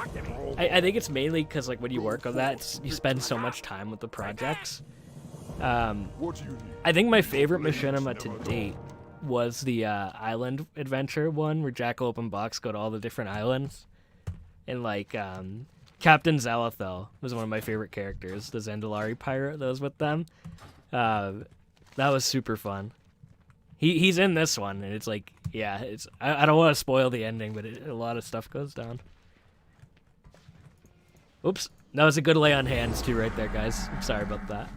Speaker 1: I think it's mainly because like when you work on that, you spend so much time with the projects.
Speaker 2: What do you need?
Speaker 1: I think my favorite machinima to date was the island adventure one where Jackalope and Box go to all the different islands, and like Captain Zalathel was one of my favorite characters, the Zandalari pirate that was with them. That was super fun. He's in this one, and it's like, yeah, it's I don't want to spoil the ending, but a lot of stuff goes down. Oops, that was a good lay on hands too right there, guys. I'm sorry about that.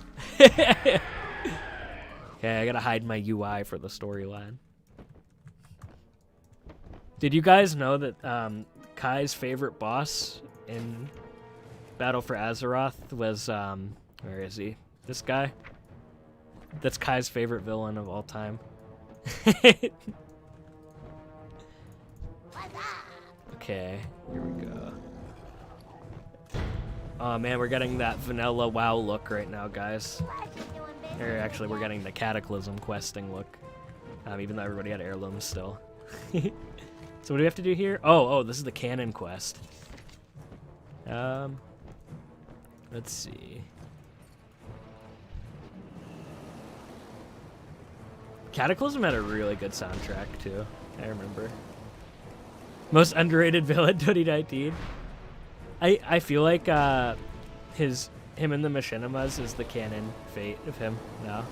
Speaker 1: Okay, I gotta hide my UI for the storyline. Did you guys know that Kai's favorite boss in Battle for Azeroth was, where is he? This guy? That's Kai's favorite villain of all time. Okay, here we go. Oh man, we're getting that vanilla WoW look right now, guys. Or actually, we're getting the Cataclysm questing look. Even though everybody had heirlooms still. So what do we have to do here? Oh, this is the canon quest. Let's see. Cataclysm had a really good soundtrack too. I remember. Most underrated villain 2019. I feel like him and the Machinimas is the canon fate of him now.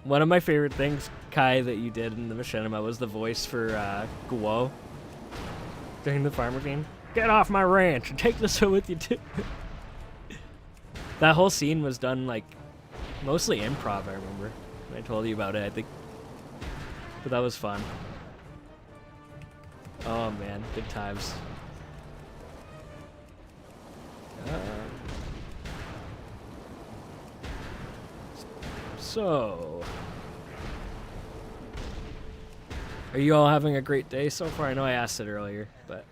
Speaker 1: One of my favorite things, Kai, that you did in the Machinima was the voice for Guo during the farmer game. Get off my ranch and take this with you too. That whole scene was done like mostly improv, I remember. I told you about it, I think. But that was fun. Oh man, good times. So, are you all having a great day so far? I know I asked it earlier, but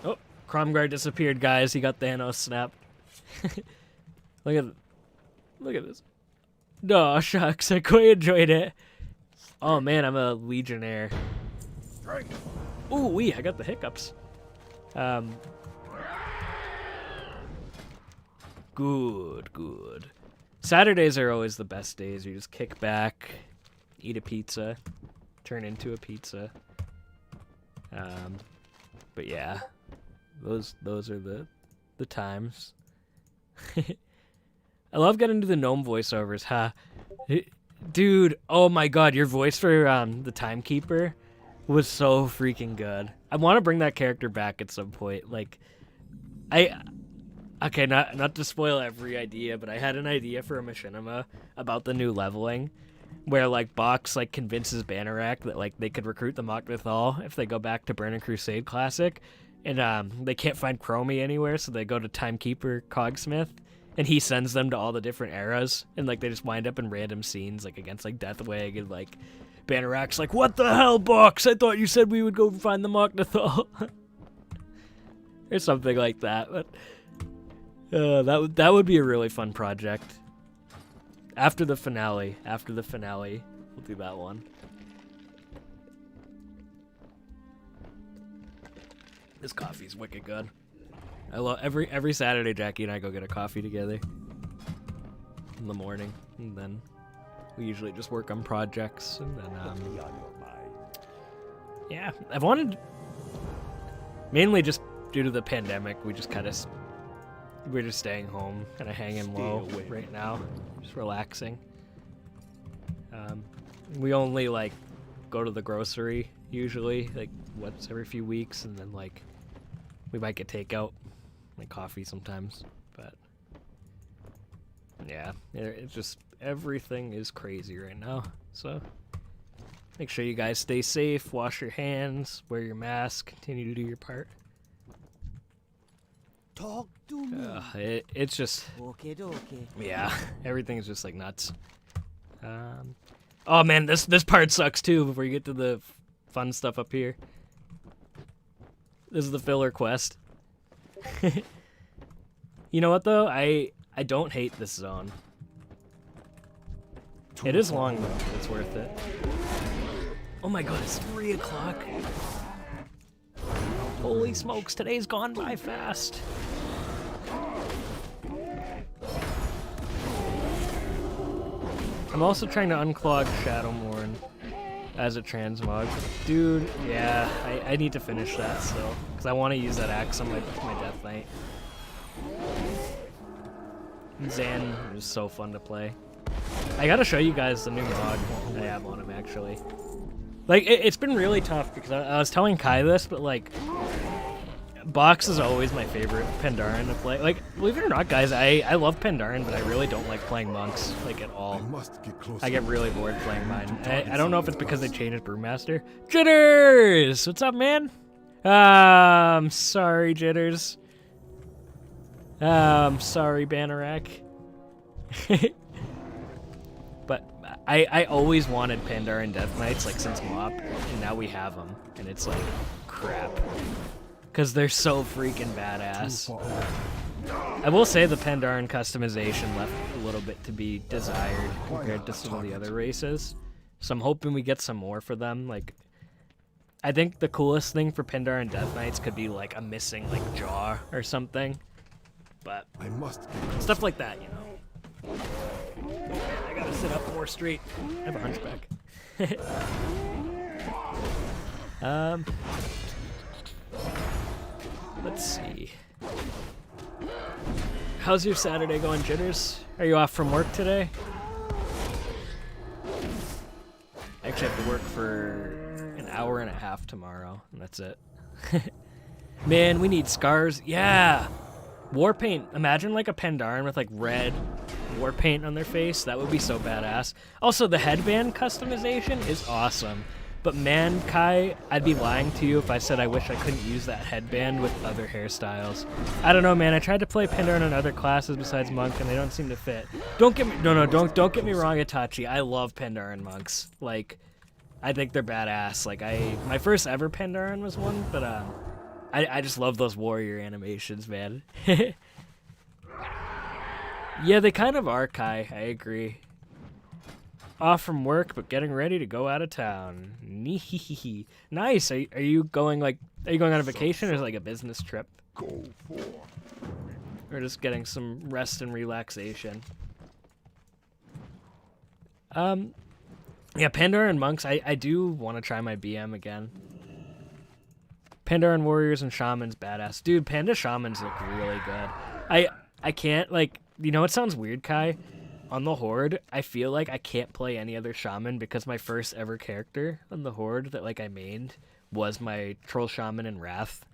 Speaker 1: oh, Cromguard disappeared, guys. He got Thanos snapped. Look at this. No, shucks. I quite enjoyed it. Oh man, I'm a legionnaire. Ooh wee, I got the hiccups. Good. Saturdays are always the best days. You just kick back, eat a pizza, turn into a pizza. But yeah, those are the times. I love getting to the gnome voiceovers, huh? Dude, oh my god, your voice for the Timekeeper was so freaking good. I want to bring that character back at some point. Like, okay, not to spoil every idea, but I had an idea for a machinima about the new leveling, where like Box like convinces Bannerac that like they could recruit the Mok'Nathal if they go back to Burning Crusade Classic, and they can't find Chromie anywhere, so they go to Timekeeper Cogsmith. And he sends them to all the different eras, and like they just wind up in random scenes, like against like Deathwing, and like Bannerac's like, "What the hell, Box? I thought you said we would go find the Mok'Nathal," or something like that. But that would be a really fun project. After the finale, we'll do that one. This coffee's wicked good. I love every Saturday. Jackie and I go get a coffee together in the morning, and then we usually just work on projects. And then, yeah, I've wanted, mainly just due to the pandemic, we're just staying home, kind of hanging low right now, just relaxing. We only like go to the grocery usually, like once every few weeks, and then like we might get takeout. Like coffee sometimes, but yeah, it's just everything is crazy right now. So make sure you guys stay safe, wash your hands, wear your mask, continue to do your part.
Speaker 5: Talk to me.
Speaker 1: It's just,
Speaker 5: Okay.
Speaker 1: yeah, everything is just like nuts. Oh man, this part sucks too. Before you get to the fun stuff up here, this is the filler quest. You know what though? I don't hate this zone. It is long though. But it's worth it. Oh my god, it's 3 o'clock. Holy smokes, today's gone by fast. I'm also trying to unclog Shadowmourne as a transmog. Dude, yeah, I need to finish that still. Because I want to use that axe on my Death Knight. Zan is so fun to play. I gotta show you guys the new mod I have on him, actually. Like, it's been really tough because I was telling Kai this, but like, Box is always my favorite Pandaren to play. Like, believe it or not, guys, I love Pandaren, but I really don't like playing monks, like, at all. I get really bored playing mine. I don't know if it's because they changed Brewmaster. Jitters! What's up, man? I'm sorry, Jitters. Sorry, Banarak. But I always wanted Pandaren Death Knights, like, since MoP, and now we have them, and it's like, crap. Because they're so freaking badass. I will say the Pandaren customization left a little bit to be desired compared to some of the other races. So I'm hoping we get some more for them. Like, I think the coolest thing for Pandaren Death Knights could be like a missing like jaw or something. But stuff like that, you know. I gotta sit up more straight. I have a hunchback. Let's see. How's your Saturday going, Jitters? Are you off from work today? I actually have to work for an hour and a half tomorrow, and that's it. Man, we need scars. Yeah! War paint. Imagine like a Pandaren with like red war paint on their face. That would be so badass. Also, the headband customization is awesome. But man, Kai, I'd be lying to you if I said I wish I couldn't use that headband with other hairstyles. I don't know, man. I tried to play Pandaren on other classes besides Monk, and they don't seem to fit. Don't get me don't get me wrong, Itachi. I love Pandaren monks. Like, I think they're badass. Like, my first ever Pandaren was one, but I just love those warrior animations, man. Yeah, they kind of are, Kai. I agree. Off from work, but getting ready to go out of town. Nice. Are you going on a vacation, or is it like a business trip? Or just getting some rest and relaxation? Yeah, Pandaren monks. I do want to try my BM again. Pandaren warriors and shamans, badass. Dude, Panda shamans look really good. I can't, like, you know, it sounds weird, Kai. On the Horde, I feel like I can't play any other shaman because my first ever character on the Horde that like I mained was my Troll Shaman in Wrath.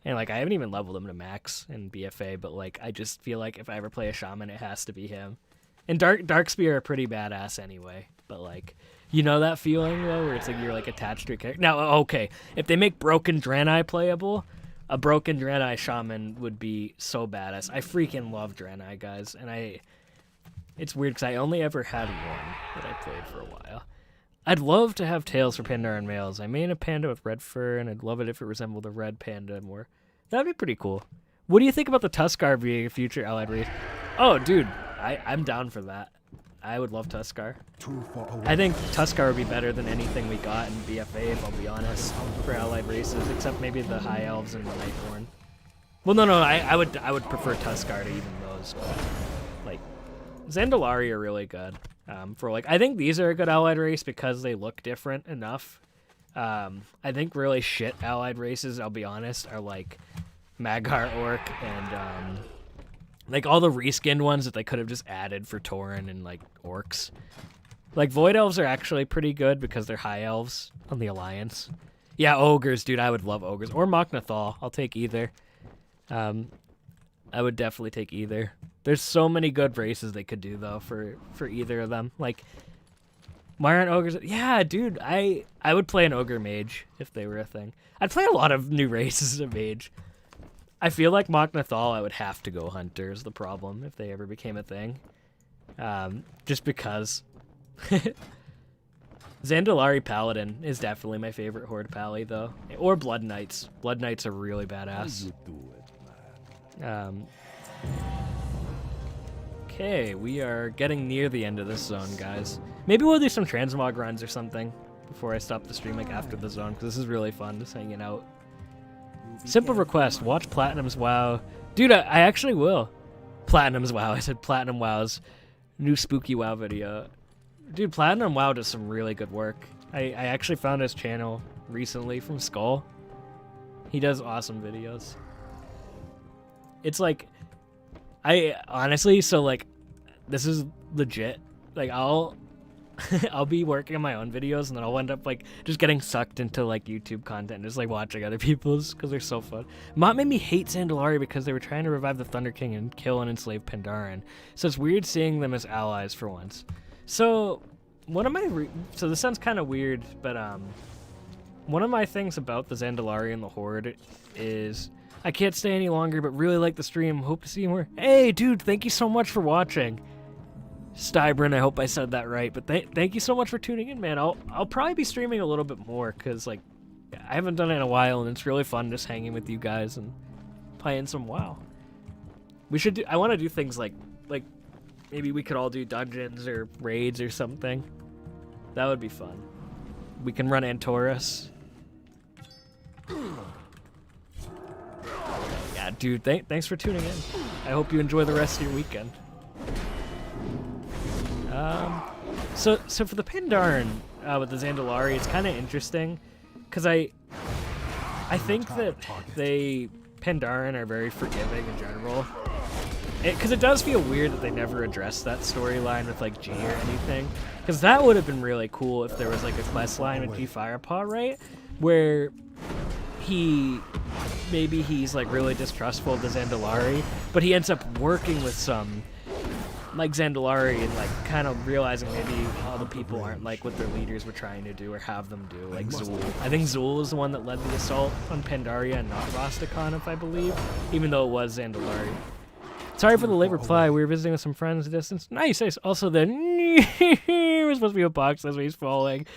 Speaker 1: And like I haven't even leveled him to max in BFA, but like I just feel like if I ever play a shaman, it has to be him. And Darkspear are pretty badass anyway, but like, you know that feeling though, where it's like you're like attached to a character. Now, okay, if they make Broken Draenei playable, a Broken Draenei shaman would be so badass. I freaking love Draenei, guys, and it's weird because I only ever had one that I played for a while. I'd love to have tails for Pandaren males. I main a panda with red fur, and I'd love it if it resembled a red panda more. That'd be pretty cool. What do you think about the Tuskar being a future allied race? Oh, dude, I'm down for that. I would love Tuskar. I think Tuskar would be better than anything we got in BFA, if I'll be honest, for allied races, except maybe the High Elves and the Nightborn. Well, no, I would prefer Tuskar to even those, but like, Zandalari are really good. For like, I think these are a good allied race because they look different enough. I think really shit allied races, I'll be honest, are like Mag'har Orc and like all the reskinned ones that they could have just added for Tauren and like Orcs. Like Void Elves are actually pretty good because they're High Elves on the Alliance. Yeah, Ogres, dude, I would love Ogres. Or Mok'Nathal, I'll take either. I would definitely take either. There's so many good races they could do though for either of them. Like, why aren't ogres? Yeah, dude, I would play an ogre mage if they were a thing. I'd play a lot of new races of mage. I feel like Mok'Nathal, I would have to go hunter is the problem if they ever became a thing. Just because. Zandalari Paladin is definitely my favorite horde pally though, or Blood Knights. Blood Knights are really badass. Okay, we are getting near the end of this zone, guys. Maybe we'll do some transmog runs or something before I stop the stream, like after the zone, because this is really fun, just hanging out. Simple request, watch Platinum's WoW. Dude, I actually will. Platinum's WoW, I said Platinum WoW's new spooky WoW video. Dude, Platinum WoW does some really good work. I actually found his channel recently from Skull. He does awesome videos. It's like, I honestly, so like, this is legit. Like, I'll be working on my own videos and then I'll end up like just getting sucked into like YouTube content, just like watching other people's because they're so fun. Mott made me hate Zandalari because they were trying to revive the Thunder King and kill and enslave Pandaren. So it's weird seeing them as allies for once. So one of my so this sounds kind of weird, but one of my things about the Zandalari and the Horde is I can't stay any longer, but really like the stream. Hope to see you more. Hey, dude, thank you so much for watching. Stybrin, I hope I said that right, but thank you so much for tuning in, man. I'll probably be streaming a little bit more because like I haven't done it in a while, and it's really fun just hanging with you guys and playing some WoW. We should do. I want to do things like maybe we could all do dungeons or raids or something. That would be fun. We can run Antorus. Yeah, dude, thanks for tuning in. I hope you enjoy the rest of your weekend. So for the Pandaren with the Zandalari, it's kind of interesting because I think that Pandaren are very forgiving in general. Because it does feel weird that they never addressed that storyline with like G or anything. Because that would have been really cool if there was like a quest line with G Firepaw, right? Where maybe he's like really distrustful of the Zandalari, but he ends up working with some like Zandalari and like kind of realizing maybe all the people aren't like what their leaders were trying to do or have them do, like Zul. I think Zul is the one that led the assault on Pandaria and not Rastakhan, if I believe, even though it was Zandalari. Sorry for the late reply. We were visiting with some friends at a distance. Nice. Also, then we're supposed to be a box. That's why he's falling.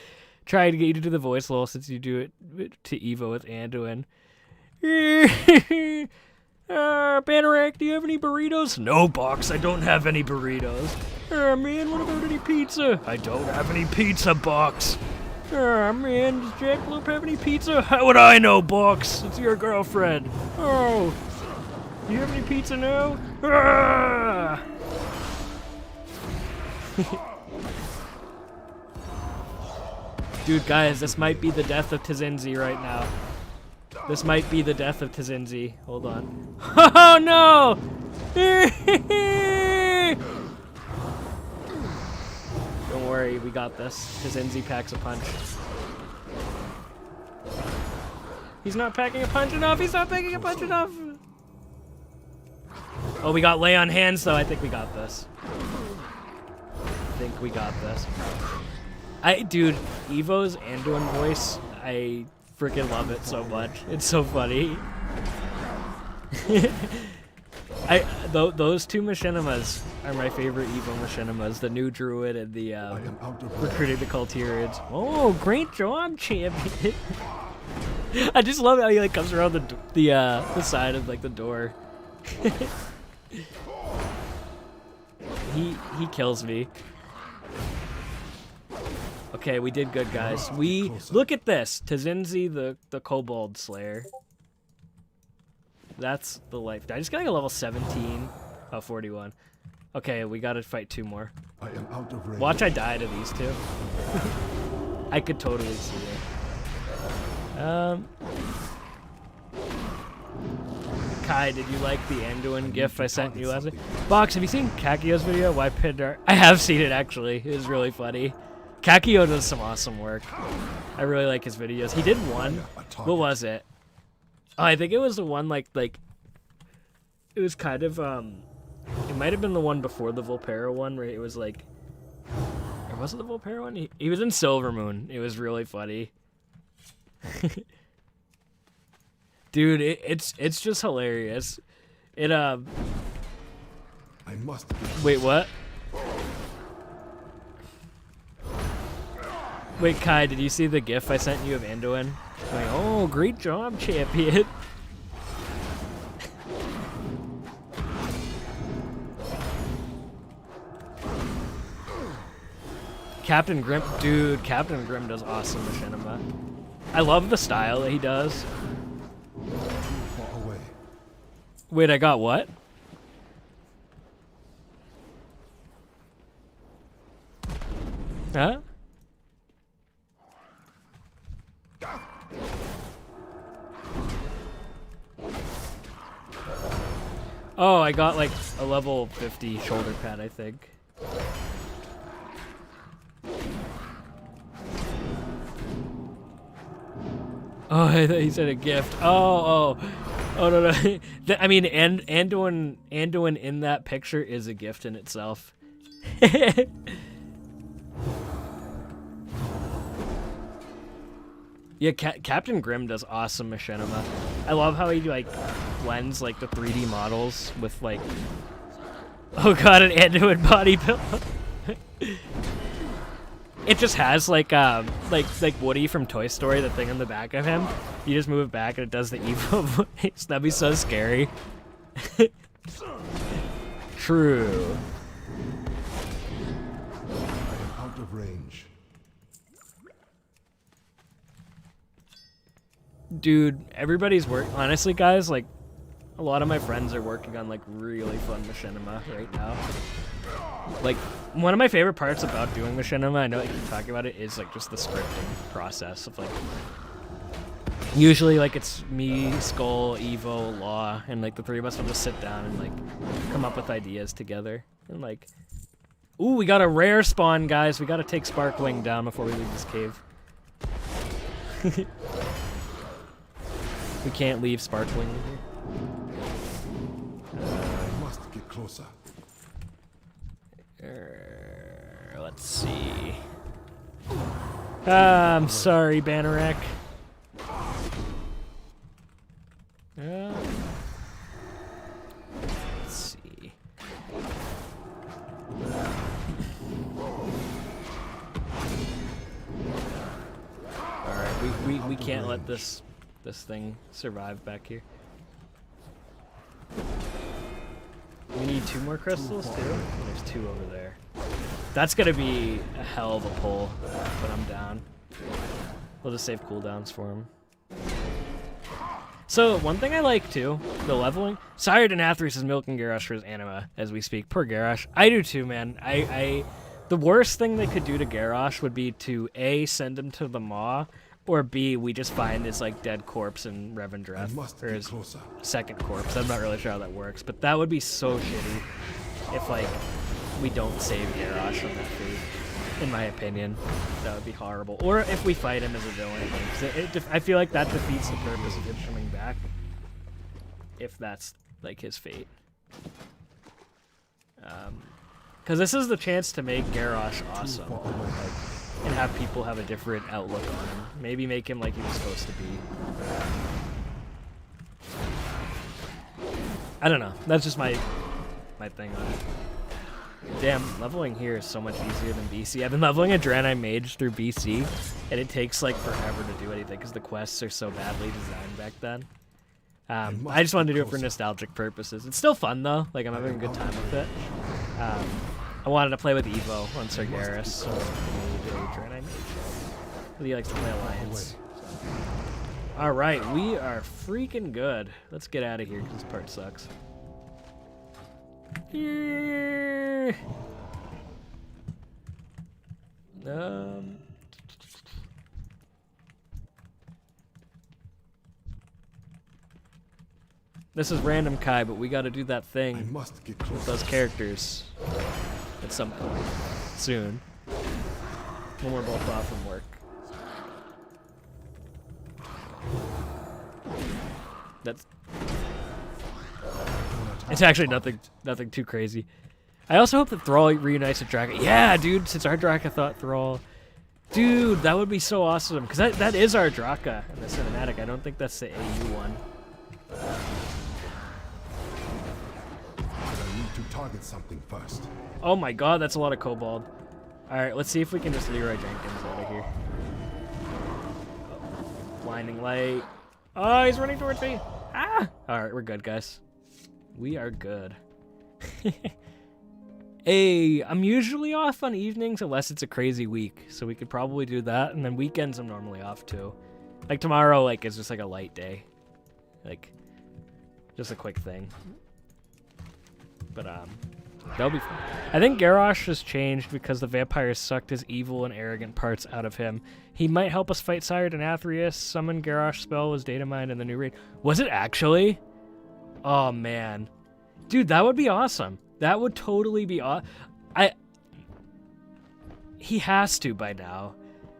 Speaker 1: Trying to get you to do the voice lol since you do it to Evo with Anduin. Bannerack, do you have any burritos? No, Box. I don't have any burritos. Man, what about any pizza? I don't have any pizza, Box. Man, does Jackalope have any pizza? How would I know, Box? It's your girlfriend. Oh. Do you have any pizza now? Dude, guys, this might be the death of Tzinzi right now. This might be the death of Tzinzi. Hold on. Oh, no! Don't worry, we got this. Tzinzi packs a punch. He's not packing a punch enough! He's not packing a punch enough! Oh, we got lay on hands, though. I think we got this. Dude, Evo's Anduin voice, I freaking love it so much. It's so funny. Those two machinimas are my favorite Evo machinimas. The new druid and the recruiting the cultirids. Oh, great job, champion. I just love how he like comes around the side of like the door. He kills me. Okay, we did good, guys. We look at this. Tzinzi, the Kobold Slayer. That's the life. I just got like a level 17. Oh, 41. Okay, we gotta fight 2 more.
Speaker 2: I am out of range.
Speaker 1: Watch I die to these 2. I could totally see it. Kai, did you like the Anduin gif I sent you last week? Box, have you seen Kakio's video? Why Pandar? I have seen it, actually. It was really funny. Kakio does some awesome work. I really like his videos. He did one. What was it? Oh, I think it was the one like It was kind of it might have been the one before the Volpera one where it was like, or was it the Volpera one? He was in Silver Moon. It was really funny. Dude, it's just hilarious. It
Speaker 2: I must.
Speaker 1: Wait, what? Wait, Kai, did you see the GIF I sent you of Anduin? Like, oh, great job, champion. Captain Grimm, dude, Captain Grimm does awesome machinima. I love the style that he does.
Speaker 2: Far away.
Speaker 1: Wait, I got what? Huh? Oh, I got like a level 50 shoulder pad, I think. Oh, I thought he said a gift. Oh, no. I mean, Anduin in that picture is a gift in itself. Yeah, Captain Grimm does awesome machinima. I love how he like blends like the 3D models with like, oh god, an Anduin body pillow. It just has like Woody from Toy Story, the thing on the back of him. You just move it back and it does the evil voice. That'd be so scary. True.
Speaker 2: I am out of range.
Speaker 1: Dude, everybody's honestly, guys, like, a lot of my friends are working on, like, really fun machinima right now. Like, one of my favorite parts about doing machinima, I know I keep talking about it, is, like, just the scripting process of, like, usually, like, it's me, Skull, Evo, Law, and, like, the three of us will just sit down and, like, come up with ideas together. And, like, ooh, we got a rare spawn, guys. We gotta take Sparkwing down before we leave this cave. We can't leave Sparkling here.
Speaker 2: I must get closer.
Speaker 1: Let's see. I'm sorry, Banneret. Let's see. Alright, we can't let this thing survive back here. We need 2 more crystals too? There's 2 over there. That's gonna be a hell of a pull, but I'm down. We'll just save cooldowns for him. So, one thing I like too, the leveling. Sire Denathris is milking Garrosh for his anima as we speak. Poor Garrosh. I do too, man. The worst thing they could do to Garrosh would be to A, send him to the Maw, or B, we just find his like dead corpse in Revendreth, or his second corpse. I'm not really sure how that works, but that would be so shitty if like we don't save Garrosh from that fate. In my opinion, that would be horrible. Or if we fight him as a villain again, 'cause I feel like that defeats the purpose of him coming back. If that's like his fate, because this is the chance to make Garrosh awesome. And have people have a different outlook on him. Maybe make him like he was supposed to be. I don't know. That's just my thing on it. Damn, leveling here is so much easier than BC. I've been leveling a Draenei Mage through BC, and it takes like forever to do anything because the quests are so badly designed back then. I just wanted to do it for nostalgic purposes. It's still fun though. Like I'm having a good time with it. I wanted to play with Evo on Sargeras, so Draenei Mage. He likes to play Alliance. All right, we are freaking good. Let's get out of here because this part sucks. This is random, Kai, but we got to do that thing
Speaker 2: I must get
Speaker 1: with
Speaker 2: closer.
Speaker 1: those characters at some point soon when we're both off from work. That's It's actually nothing too crazy. I also hope that Thrall reunites with Draka. Yeah, dude, since our Draka thought Thrall. Dude, that would be so awesome. Because that is our Draka in the cinematic. I don't think that's the AU one.
Speaker 2: I need to target something first.
Speaker 1: Oh my god, that's a lot of Kobold. Alright, let's see if we can just Leroy Jenkins out of here. Blinding light. Oh, he's running towards me. Ah! Alright, we're good, guys. We are good. Hey, I'm usually off on evenings unless it's a crazy week, so we could probably do that. And then weekends I'm normally off too. Like tomorrow, like it's just like a light day, like just a quick thing. But that'll be fun. I think Garrosh has changed because the vampires sucked his evil and arrogant parts out of him. He might help us fight Sire Denathrius. Summon Garrosh spell was data mined in the new raid. Was it actually? Oh man, dude, that would be awesome. That would totally be he has to by now.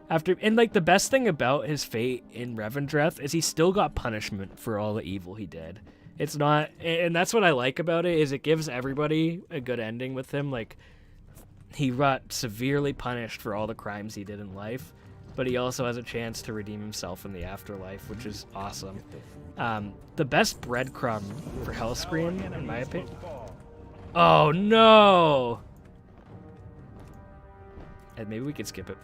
Speaker 1: And like the best thing about his fate in Revendreth is he still got punishment for all the evil he did. It's not, and that's what I like about it, is it gives everybody a good ending with him. Like he got severely punished for all the crimes he did in life, but he also has a chance to redeem himself in the afterlife, which is awesome. The best breadcrumb for Hellscream, in my opinion. Oh no! And maybe we could skip it.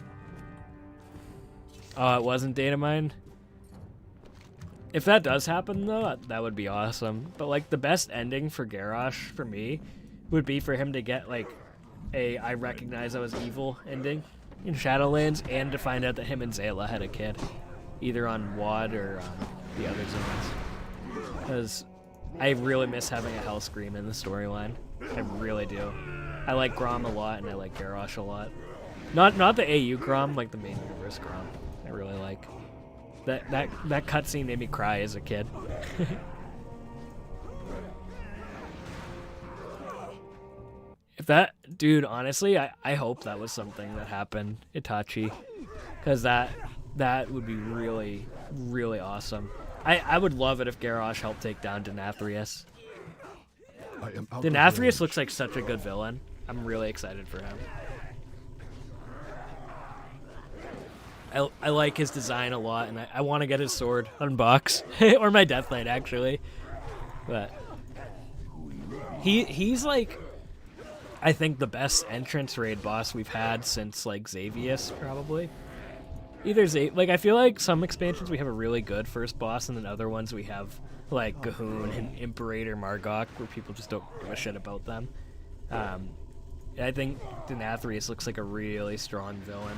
Speaker 1: Oh, it wasn't data mined? If that does happen though, that would be awesome. But like the best ending for Garrosh for me would be for him to get like a I recognize I was evil ending in Shadowlands, and to find out that him and Zayla had a kid. Either on WoD or on the other zones. Because I really miss having a Hellscream in the storyline. I really do. I like Grom a lot, and I like Garrosh a lot. Not the AU Grom, like the main universe Grom. I really like. That cutscene made me cry as a kid. If that, dude, honestly, I hope that was something that happened, Itachi. Because that would be really, really awesome. I would love it if Garrosh helped take down Denathrius. Denathrius looks like such a good villain. I'm really excited for him. I like his design a lot, and I want to get his sword on box. Or my Death Knight, actually. But he's like, I think the best entrance raid boss we've had since like Xavius, probably. Like I feel like some expansions we have a really good first boss, and then other ones we have like Gahun and Imperator Margok, where people just don't give a shit about them. I think Denathrius looks like a really strong villain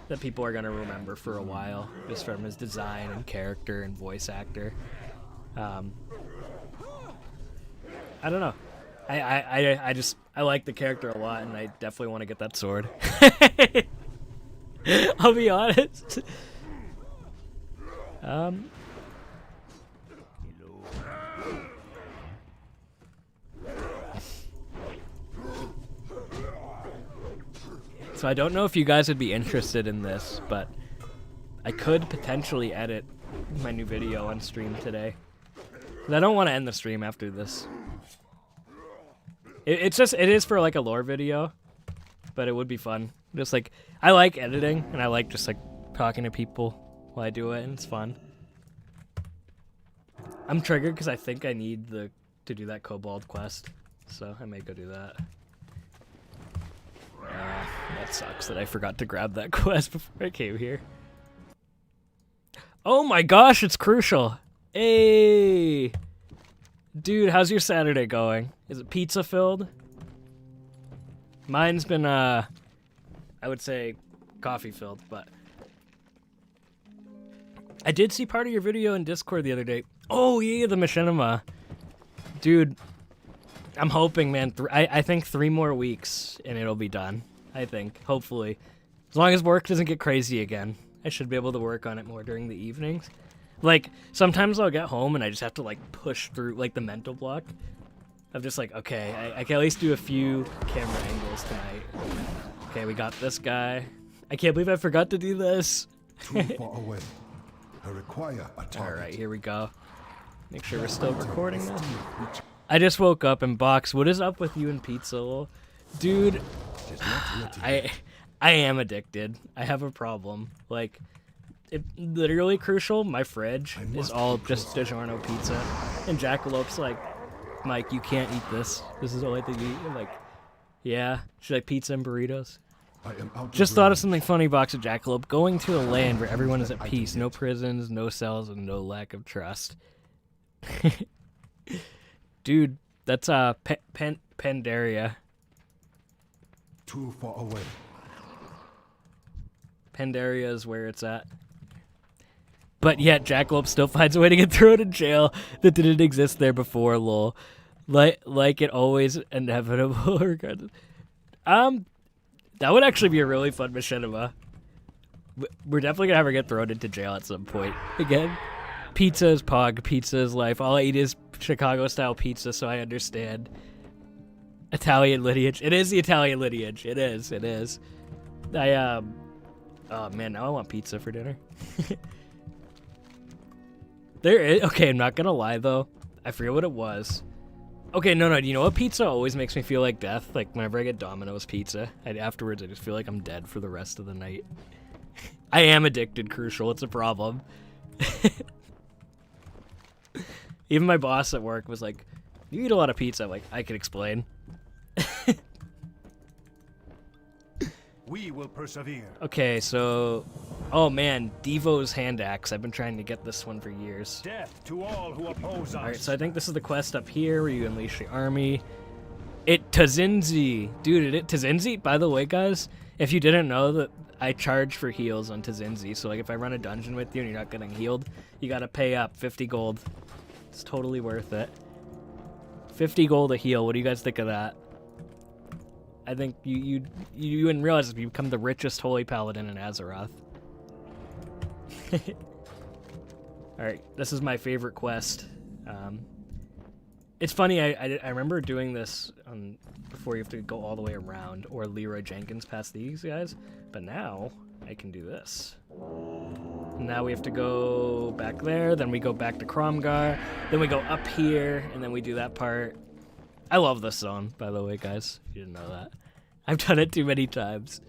Speaker 1: that people are gonna remember for a while, just from his design and character and voice actor. I don't know. I like the character a lot, and I definitely want to get that sword. I'll be honest. So I don't know if you guys would be interested in this, but I could potentially edit my new video on stream today. 'Cause I don't want to end the stream after this. It is for like a lore video, but it would be fun. Just like, I like editing, and I like just like talking to people while I do it, and it's fun. I'm triggered because I think I need to do that Kobold quest, so I may go do that. That sucks that I forgot to grab that quest before I came here. Oh my gosh, it's crucial. Hey! Dude, how's your Saturday going? Is it pizza filled? Mine's been, I would say coffee filled, but I did see part of your video in Discord the other day. Oh yeah, the machinima. Dude, I'm hoping, man, I think 3 more weeks and it'll be done. I think, hopefully. As long as work doesn't get crazy again, I should be able to work on it more during the evenings. Like, sometimes I'll get home and I just have to, like, push through, like, the mental block. I'm just like, okay, I can at least do a few camera angles tonight. Okay, we got this guy. I can't believe I forgot to do this.
Speaker 2: Too far away. I require a target.
Speaker 1: Alright, here we go. Make sure we're still recording this. I just woke up and Box, what is up with you and pizza? Dude, I am addicted. I have a problem. Like, it literally crucial. My fridge is all just DiGiorno pizza. And Jackalope's like, Mike, you can't eat this. This is the only thing you eat. I'm like, yeah. She's like, pizza and burritos. Just thought of something funny, Box of Jackalope. Going to a land where everyone is at peace. No prisons, no cells, and no lack of trust. Dude, that's Pandaria.
Speaker 2: Too far away.
Speaker 1: Pandaria is where it's at. But yet, Jackalope still finds a way to get thrown in jail that didn't exist there before, lol. Like it always inevitable regardless. That would actually be a really fun machinima. We're definitely gonna have her get thrown into jail at some point. Again, pizza is pog, pizza is life. All I eat is Chicago-style pizza, so I understand. Italian lineage. It is the Italian lineage. It is. Oh man, now I want pizza for dinner. Okay, I'm not gonna lie though. I forget what it was. Okay, no, you know what? Pizza always makes me feel like death. Like whenever I get Domino's pizza, afterwards I just feel like I'm dead for the rest of the night. I am addicted, Crucial. It's a problem. Even my boss at work was like, "You eat a lot of pizza." I'm like, I can explain.
Speaker 5: We will persevere.
Speaker 1: Okay, so, oh man, Devo's hand axe. I've been trying to get this one for years.
Speaker 5: Death to all who oppose us.
Speaker 1: All right, so I think this is the quest up here where you unleash the army. Tazinzi, dude. Tazinzi. By the way, guys, if you didn't know that I charge for heals on Tazinzi, so like if I run a dungeon with you and you're not getting healed, you gotta pay up 50 gold. It's totally worth it. 50 gold a heal. What do you guys think of that? I think you wouldn't realize you become the richest holy paladin in Azeroth. Alright, this is my favorite quest. It's funny, I remember doing this before you have to go all the way around, or Leroy Jenkins past these guys, but now I can do this. Now we have to go back there, then we go back to Kromgar, then we go up here, and then we do that part. I love this zone, by the way, guys. If you didn't know that. I've done it too many times.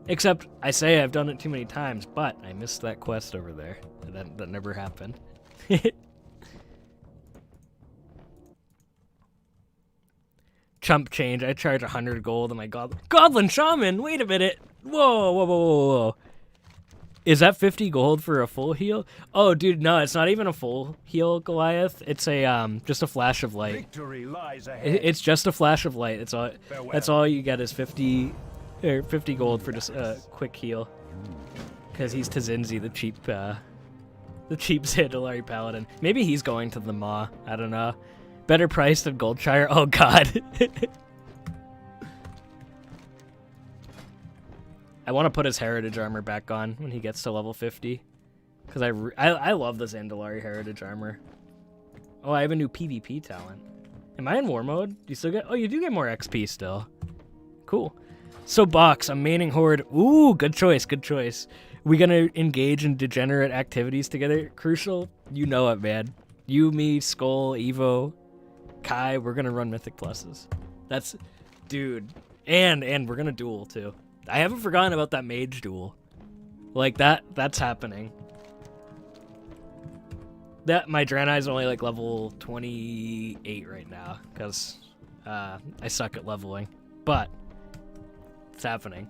Speaker 1: Except, I say I've done it too many times, but I missed that quest over there. That never happened. Chump change. I charge 100 gold and my Goblin Shaman! Wait a minute! Whoa. Is that 50 gold for a full heal? Oh, dude, no, it's not even a full heal, Goliath. It's a just a flash of light.
Speaker 5: Victory lies ahead.
Speaker 1: It's just a flash of light. That's all you get is 50 gold for just a quick heal. Because he's Tazinzi, the cheap Zandalari Paladin. Maybe he's going to the Maw. I don't know. Better price than Goldshire. Oh God. I want to put his heritage armor back on when he gets to level 50, because I love the Zandalari heritage armor. Oh, I have a new PvP talent. Am I in war mode? Do you still get? Oh, you do get more XP still. Cool. So Box, I'm maining Horde. Ooh, good choice. We gonna engage in degenerate activities together? Crucial, you know it, man. You, me, Skull, Evo, Kai. We're gonna run Mythic Pluses. That's, dude. And we're gonna duel too. I haven't forgotten about that mage duel. Like that's happening. My Draenei is only like level 28 right now because I suck at leveling, but it's happening.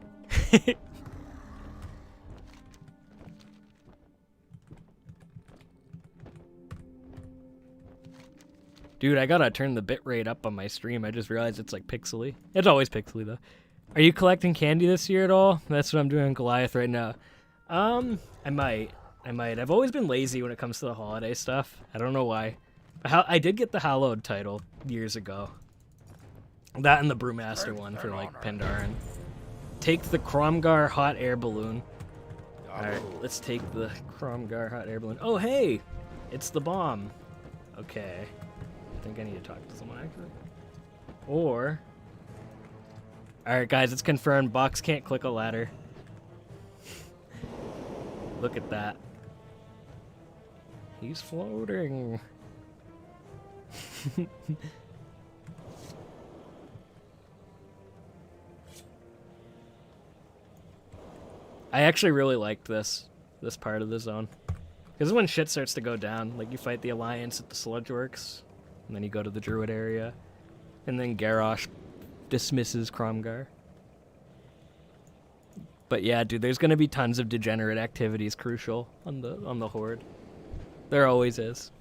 Speaker 1: Dude, I gotta turn the bitrate up on my stream. I just realized it's like pixely. It's always pixely though. Are you collecting candy this year at all? That's what I'm doing on Goliath right now. I might. I've always been lazy when it comes to the holiday stuff. I don't know why. I did get the Hallowed title years ago. That and the Brewmaster one for like Pandaren. Take the Kromgar hot air balloon. Alright, let's take the Kromgar hot air balloon. Oh hey! It's the bomb. Okay. I think I need to talk to someone actually. Or... Alright guys, it's confirmed. Box can't click a ladder. Look at that. He's floating. I actually really liked this part of the zone. Because when shit starts to go down, like you fight the Alliance at the Sludge Works, and then you go to the Druid area, and then Garrosh dismisses Kromgar. But yeah, dude, there's gonna be tons of degenerate activities crucial on the Horde. There always is.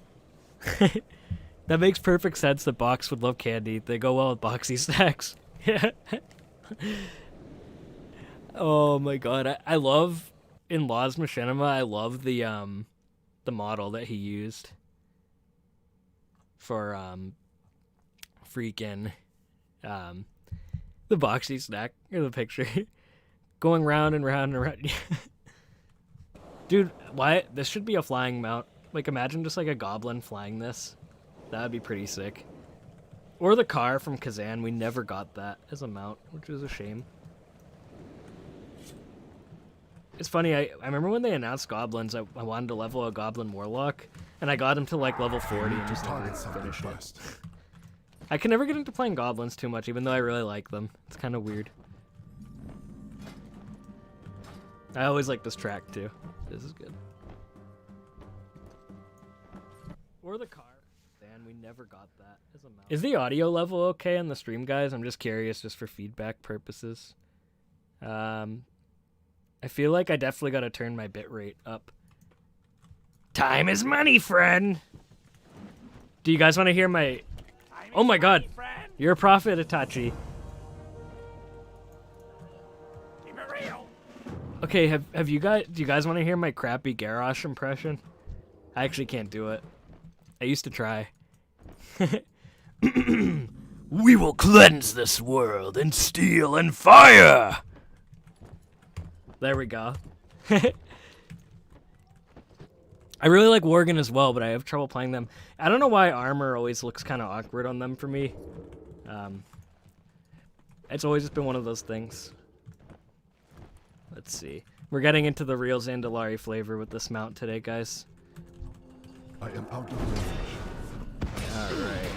Speaker 1: That makes perfect sense that Box would love candy. They go well with boxy stacks. Yeah. Oh my god, I love in Laws Machinima. I love the model that he used for freaking the boxy snack or the picture going round and round and round. Dude, why this should be a flying mount. Like imagine just like a goblin flying this. That would be pretty sick. Or the car from Kazan. We never got that as a mount, which is a shame. It's funny, I remember when they announced goblins, I wanted to level a goblin warlock, and I got him to like level 40 and just never finished it. I can never get into playing goblins too much, even though I really like them. It's kind of weird. I always like this track too. This is good. Or the car. Dan, we never got that as a mount. Is the audio level okay on the stream, guys? I'm just curious, just for feedback purposes. I feel like I definitely got to turn my bitrate up. Time is money, friend! Do you guys want to hear my... Oh my god! You're a prophet, Itachi.
Speaker 5: Keep it real.
Speaker 1: Okay, have you guys... Do you guys want to hear my crappy Garrosh impression? I actually can't do it. I used to try. We will cleanse this world in steel and fire! There we go. I really like Worgen as well, but I have trouble playing them. I don't know why armor always looks kind of awkward on them for me. It's always just been one of those things. Let's see. We're getting into the real Zandalari flavor with this mount today, guys.
Speaker 2: I am out of range.
Speaker 1: Alright.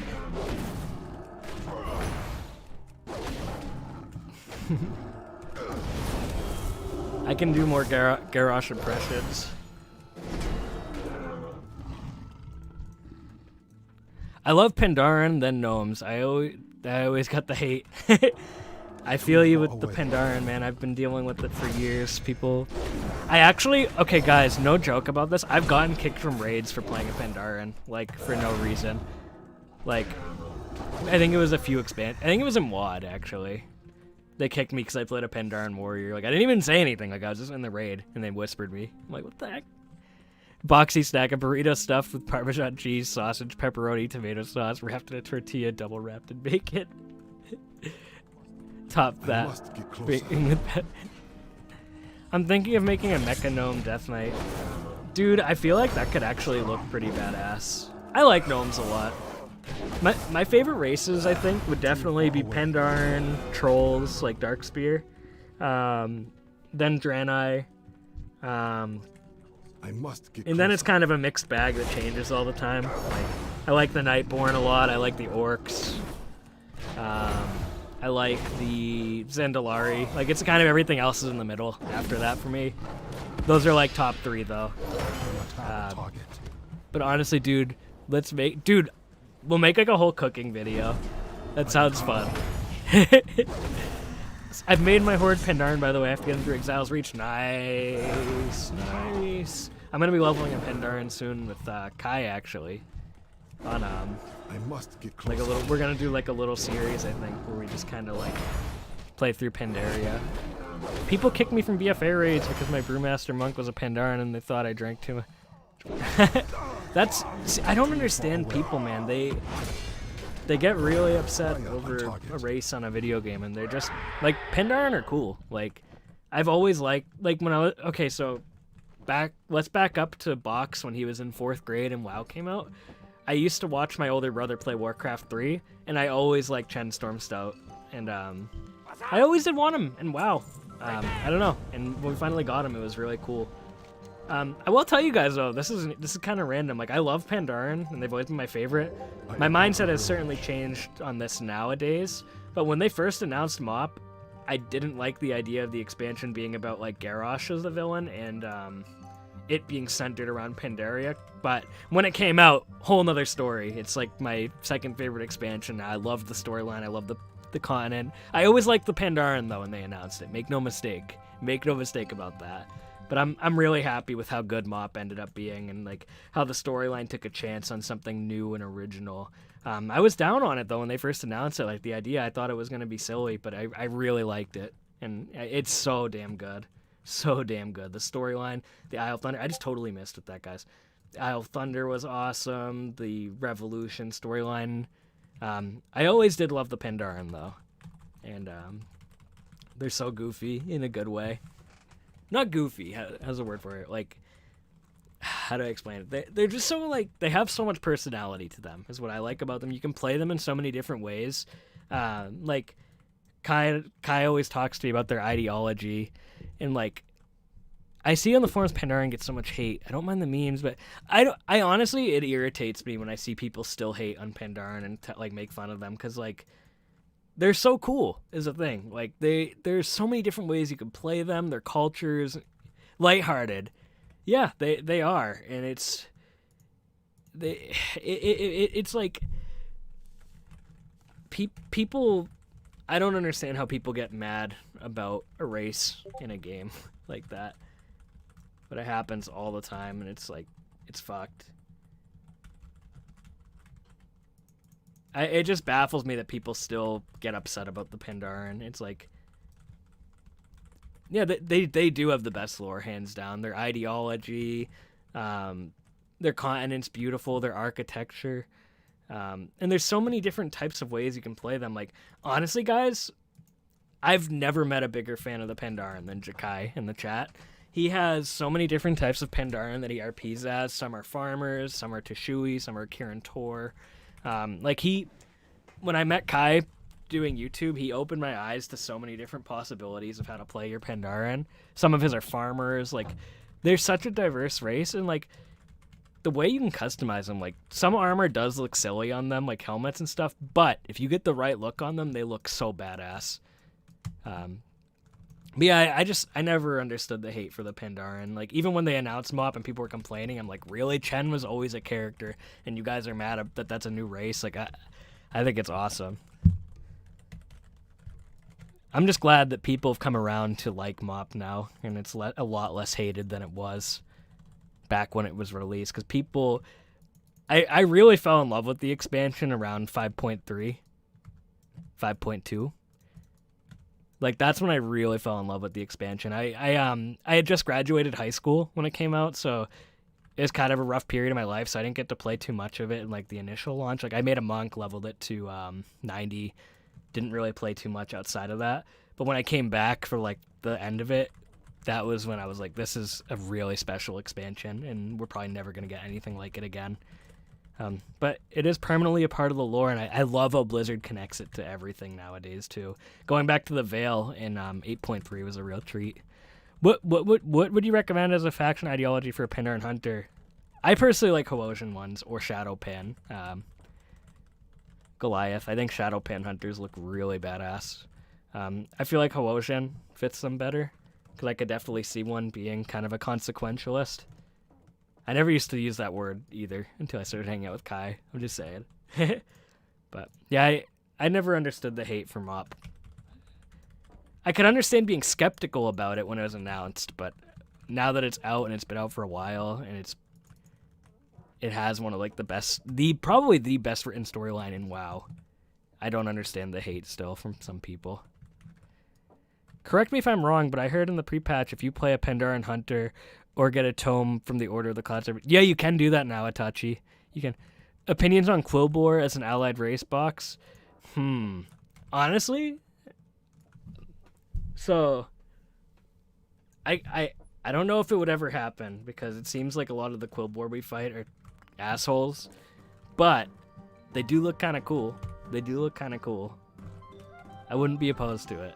Speaker 1: I can do more Garrosh impressions. I love Pandaren, then Gnomes. I always got the hate. I feel you with the Pandaren, man. I've been dealing with it for years. People... I actually... Okay, guys, no joke about this. I've gotten kicked from raids for playing a Pandaren. Like, for no reason. Like, I think it was a few I think it was in WoD, actually. They kicked me because I played a Pandaren warrior. Like, I didn't even say anything. Like, I was just in the raid, and they whispered me. I'm like, what the heck? Boxy snack, a burrito stuffed with Parmesan cheese, sausage, pepperoni, tomato sauce, wrapped in a tortilla, double wrapped in bacon. Top that. I'm thinking of making a Mecha Gnome Death Knight. Dude, I feel like that could actually look pretty badass. I like gnomes a lot. My favorite races, I think, would definitely be Pandaren, Trolls, like Darkspear, then Draenei, and then it's kind of a mixed bag that changes all the time. Like, I like the Nightborn a lot, I like the Orcs, I like the Zandalari. Like, it's kind of everything else is in the middle after that for me. Those are like top 3 though. But honestly, dude, we'll make like a whole cooking video. That sounds fun. I've made my Horde Pandaren, by the way. I have to get into Exile's Reach. Nice. Nice. I'm going to be leveling a Pandaren soon with Kai, actually. On,
Speaker 2: I must get
Speaker 1: like a little, we're going to do like a little series, I think, where we just kind of like play through Pandaria. People kicked me from BFA raids because my Brewmaster Monk was a Pandaren and they thought I drank too much. See, I don't understand people, man. They get really upset over a race on a video game, and they're just like, Pandaren are cool. Like, I've always liked, like, when I was okay. So let's back up to Box when he was in 4th grade and WoW came out. I used to watch my older brother play Warcraft 3, and I always liked Chen Stormstout, and I always did want him in WoW. I don't know, and when we finally got him, it was really cool. I will tell you guys though, this is kind of random. Like I love Pandaren, and they've always been my favorite. My mindset has certainly changed on this nowadays. But when they first announced Mop, I didn't like the idea of the expansion being about like Garrosh as the villain and it being centered around Pandaria. But when it came out, whole nother story. It's like my second favorite expansion. I love the storyline. I love the continent. I always liked the Pandaren though when they announced it. Make no mistake. Make no mistake about that. But I'm really happy with how good Mop ended up being and like how the storyline took a chance on something new and original. I was down on it though when they first announced it. Like the idea, I thought it was gonna be silly, but I really liked it, and it's so damn good, so damn good. The storyline, the Isle of Thunder, I just totally missed with that, guys. Isle of Thunder was awesome. The Revolution storyline, I always did love the Pandaren though, and they're so goofy in a good way. Not goofy. How's a word for it? Like, how do I explain it? They're just so, like, they have so much personality to them, is what I like about them. You can play them in so many different ways. Like, Kai always talks to me about their ideology, and, like, I see on the forums Pandaren gets so much hate. I don't mind the memes, but I honestly, it irritates me when I see people still hate on Pandaren and, like, make fun of them, because, like, they're so cool is a thing. Like there's so many different ways you can play them. Their cultures, lighthearted. Yeah, they are, and it's like people. I don't understand how people get mad about a race in a game like that, but it happens all the time, and it's like it's fucked. It just baffles me that people still get upset about the Pandaren. It's like, yeah, they do have the best lore, hands down. Their ideology, their continent's beautiful, their architecture, and there's so many different types of ways you can play them. Like, honestly, guys, I've never met a bigger fan of the Pandaren than Jakai in the chat. He has so many different types of Pandaren that he RPs as. Some are farmers, some are Teshui, some are Kirin Tor. When I met Kai doing YouTube, he opened my eyes to so many different possibilities of how to play your Pandaren. Some of his are farmers. Like, they're such a diverse race, and like the way you can customize them, like some armor does look silly on them, like helmets and stuff, but if you get the right look on them, they look so badass. But yeah, I never understood the hate for the Pandaren. Like, even when they announced Mop and people were complaining, I'm like, really? Chen was always a character, and you guys are mad that that's a new race? Like, I think it's awesome. I'm just glad that people have come around to like Mop now, and it's a lot less hated than it was back when it was released. Because people... I really fell in love with the expansion around 5.3, 5.2. Like, that's when I really fell in love with the expansion. I had just graduated high school when it came out, so it was kind of a rough period of my life, so I didn't get to play too much of it in, like, the initial launch. Like, I made a monk, leveled it to 90, didn't really play too much outside of that. But when I came back for, like, the end of it, that was when I was like, this is a really special expansion, and we're probably never going to get anything like it again. But it is permanently a part of the lore, and I love how Blizzard connects it to everything nowadays too. Going back to the Veil in 8.3 was a real treat. What would you recommend as a faction ideology for a Pandaren Hunter? I personally like Hoosian ones or Shadow Pan. Goliath. I think Shadow Pan Hunters look really badass. I feel like Hoosian fits them better because I could definitely see one being kind of a consequentialist. I never used to use that word either until I started hanging out with Kai. I'm just saying. But yeah, I never understood the hate for Mop. I could understand being skeptical about it when it was announced, but now that it's out and it's been out for a while and it has one of like probably the best written storyline in WoW. I don't understand the hate still from some people. Correct me if I'm wrong, but I heard in the pre-patch if you play a Pandaren Hunter or get a tome from the Order of the Cloud Serpent. Yeah, you can do that now, Itachi. You can. Opinions on Quillbore as an allied race box? Honestly? So, I don't know if it would ever happen, because it seems like a lot of the Quillbore we fight are assholes. But, they do look kind of cool. I wouldn't be opposed to it.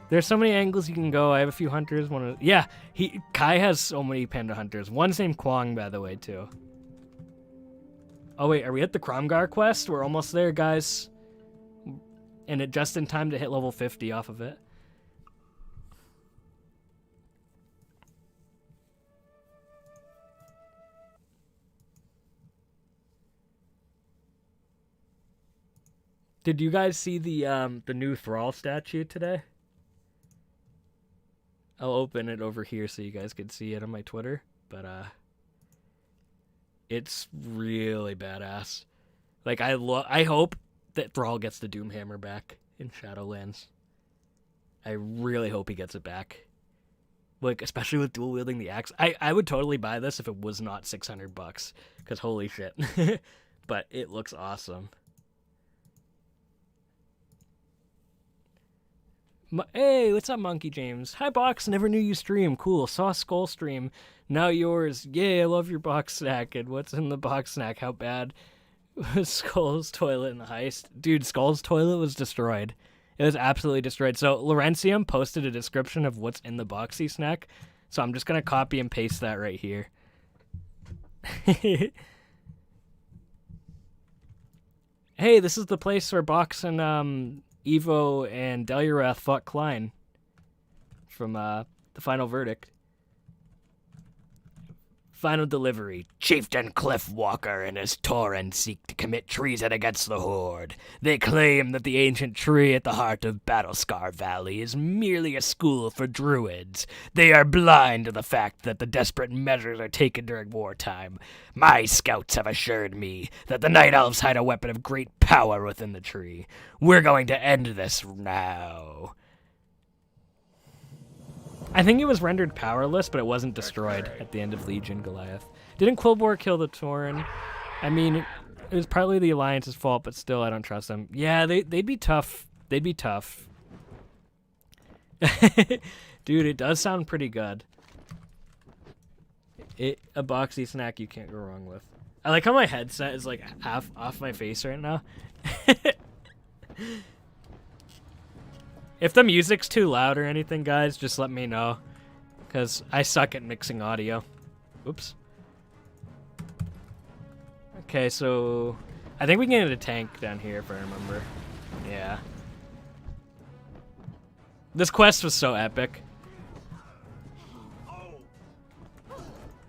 Speaker 1: There's so many angles you can go. I have a few hunters. Yeah, Kai has so many panda hunters. One's named Kwang, by the way, too. Oh wait, are we at the Kromgar quest? We're almost there, guys. And it just in time to hit level 50 off of it. Did you guys see the new Thrall statue today? I'll open it over here so you guys can see it on my Twitter, but it's really badass. Like I hope that Thrall gets the Doomhammer back in Shadowlands. I really hope he gets it back. Like, especially with dual wielding the axe. I would totally buy this if it was not $600, because holy shit. But it looks awesome. Hey, what's up, Monkey James? Hi, Box. Never knew you stream. Cool. Saw Skull stream. Now yours. Yay, I love your box snack. And what's in the box snack? How bad was Skull's toilet in the heist? Dude, Skull's toilet was destroyed. It was absolutely destroyed. So Laurentium posted a description of what's in the boxy snack. So I'm just going to copy and paste that right here. Hey, this is the place where Box and Evo and Delurath fought Klein from the final verdict. Final delivery. Chieftain Cliffwalker and his Tauren seek to commit treason against the Horde. They claim that the ancient tree at the heart of Battlescar Valley is merely a school for druids. They are blind to the fact that the desperate measures are taken during wartime. My scouts have assured me that the Night Elves hide a weapon of great power within the tree. We're going to end this now. I think it was rendered powerless, but it wasn't destroyed at the end of Legion Goliath. Didn't Quilboar kill the Tauren? I mean, it was partly the Alliance's fault, but still, I don't trust them. Yeah, they'd be tough. They'd be tough. Dude, it does sound pretty good. A boxy snack you can't go wrong with. I like how my headset is like half off my face right now. If the music's too loud or anything, guys, just let me know. Because I suck at mixing audio. Oops. Okay, so I think we can get a tank down here if I remember. Yeah. This quest was so epic. I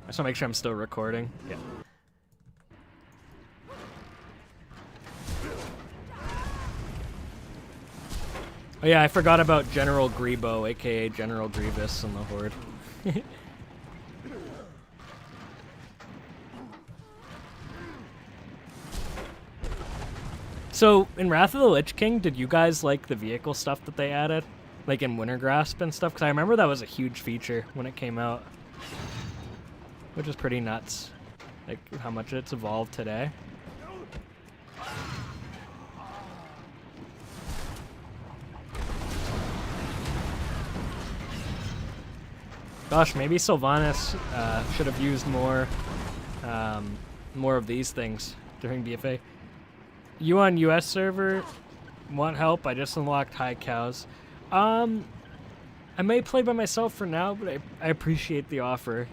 Speaker 1: just want to make sure I'm still recording. Yeah. Oh yeah, I forgot about General Grebo, aka General Grievous in the Horde. So, in Wrath of the Lich King, did you guys like the vehicle stuff that they added? Like in Wintergrasp and stuff? Because I remember that was a huge feature when it came out. Which is pretty nuts. Like, how much it's evolved today. Gosh, maybe Sylvanas should have used more of these things during BFA. You on US server? Want help? I just unlocked High Cows. I may play by myself for now, but I appreciate the offer.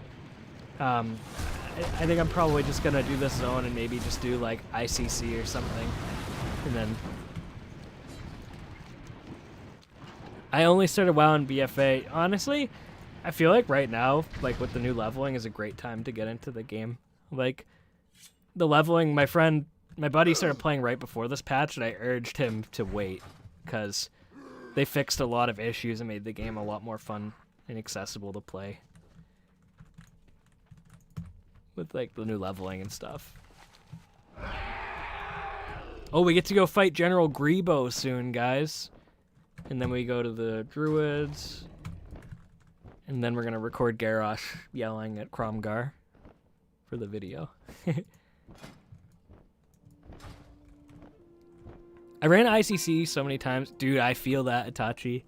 Speaker 1: I think I'm probably just gonna do this zone and maybe just do like ICC or something, and then. I only started WoW in BFA. Honestly, I feel like right now, like with the new leveling, is a great time to get into the game. Like, the leveling, my buddy started playing right before this patch, and I urged him to wait, because they fixed a lot of issues and made the game a lot more fun and accessible to play. With, like, the new leveling and stuff. Oh, we get to go fight General Grebo soon, guys. And then we go to the Druids. And then we're going to record Garrosh yelling at Kromgar for the video. I ran ICC so many times. Dude, I feel that, Itachi.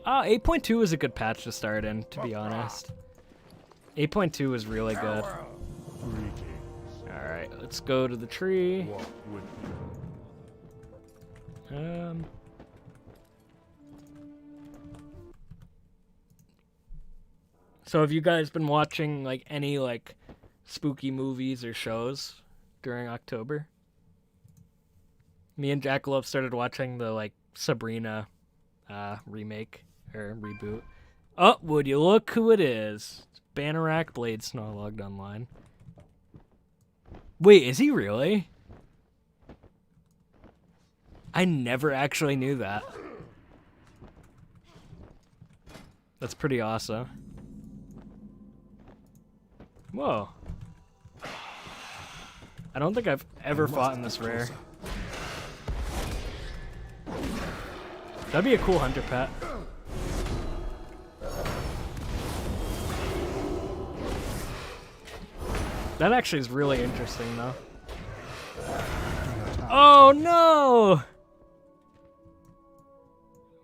Speaker 1: 8.2 was a good patch to start in, to be honest. 8.2 was really good. Alright, let's go to the tree. So have you guys been watching like any like spooky movies or shows during October? Me and Jackalope started watching the like Sabrina remake or reboot. Oh, would you look who it is? It's Banarak Blade Snow logged online. Wait, is he really? I never actually knew that. That's pretty awesome. Whoa. I don't think I've ever fought in this rare. That'd be a cool hunter pet. That actually is really interesting though. Oh no!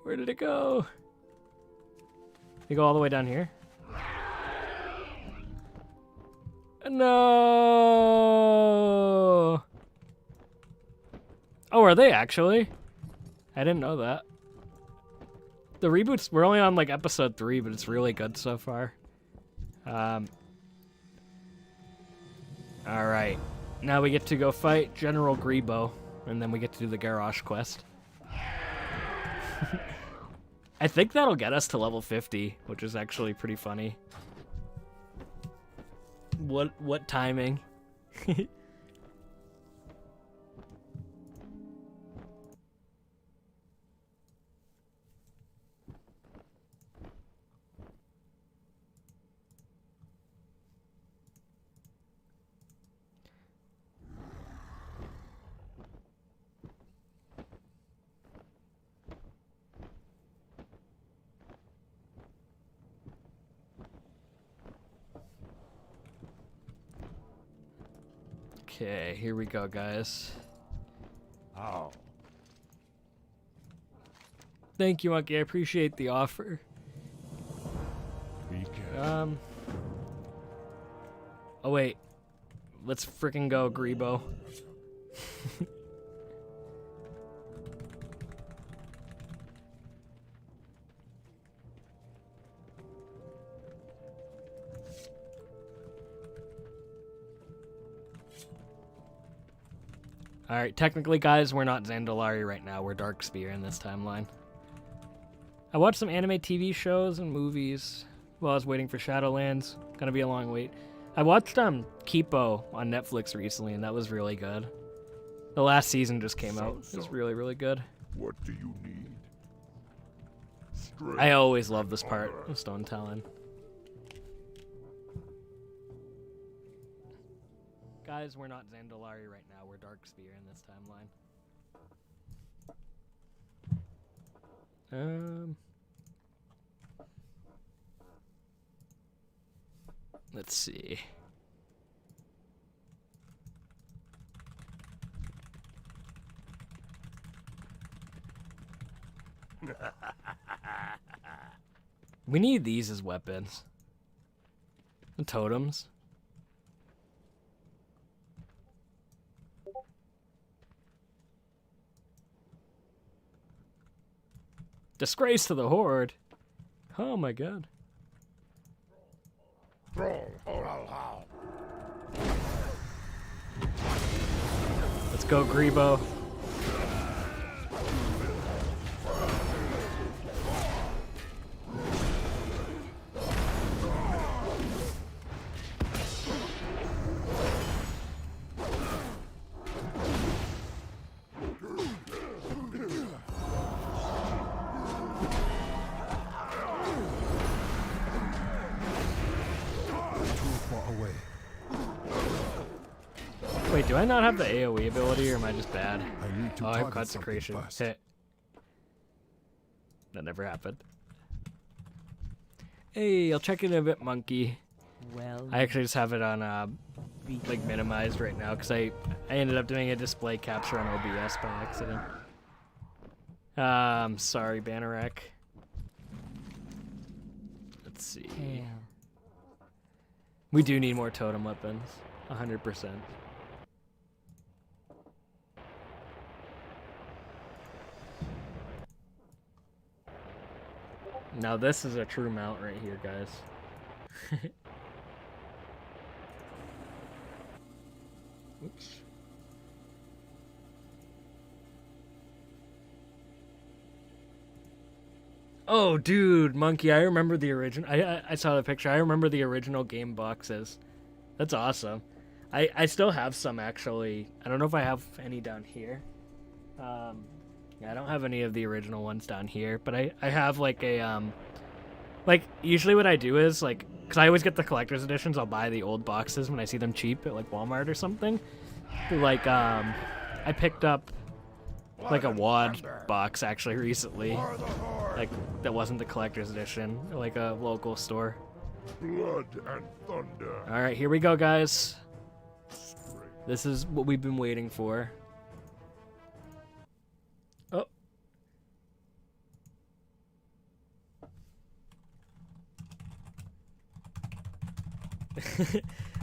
Speaker 1: Where did it go? You go all the way down here? No! Oh, are they actually? I didn't know that. The reboots, we're only on like episode 3, but it's really good so far. Alright. Now we get to go fight General Grebo, and then we get to do the Garrosh quest. I think that'll get us to level 50, which is actually pretty funny. What timing? Okay, here we go, guys.
Speaker 5: Oh.
Speaker 1: Thank you, Monkey. I appreciate the offer.
Speaker 2: Be careful.
Speaker 1: Oh wait, let's freaking go, Grebo. Alright, technically, guys, we're not Zandalari right now. We're Darkspear in this timeline. I watched some anime TV shows and movies while I was waiting for Shadowlands. Gonna be a long wait. I watched Kipo on Netflix recently, and that was really good. The last season just came out. It was really, really good.
Speaker 2: What do you need?
Speaker 1: I always love this part of Stonetalon. Guys, we're not Zandalari right now. We're Darkspear in this timeline. Let's see. We need these as weapons. The totems. Disgrace to the Horde. Oh my god. Let's go, Grebo. Wait, do I not have the AoE ability, or am I just bad?
Speaker 2: I need to
Speaker 1: Oh, I have
Speaker 2: target something
Speaker 1: Consecration.
Speaker 2: first.
Speaker 1: Hit. That never happened. Hey, I'll check in a bit, Monkey.
Speaker 6: Well,
Speaker 1: I actually just have it on, like, minimized right now, because I ended up doing a display capture on OBS by accident. Sorry, Banarak. Let's see.
Speaker 6: hell.
Speaker 1: We do need more totem weapons. 100%. Now this is a true mount right here, guys. Oops. Oh, dude, Monkey, I remember the original. I saw the picture. I remember the original game boxes. That's awesome. I still have some, actually. I don't know if I have any down here. Yeah, I don't have any of the original ones down here, but I have, like, a, like, usually what I do is, like, because I always get the collector's editions, I'll buy the old boxes when I see them cheap at, like, Walmart or something. Like, I picked up, like, a WAD box, actually, recently. Like, that wasn't the collector's edition, like a local store.
Speaker 2: Blood and thunder.
Speaker 1: Alright, here we go, guys. This is what we've been waiting for. Oh.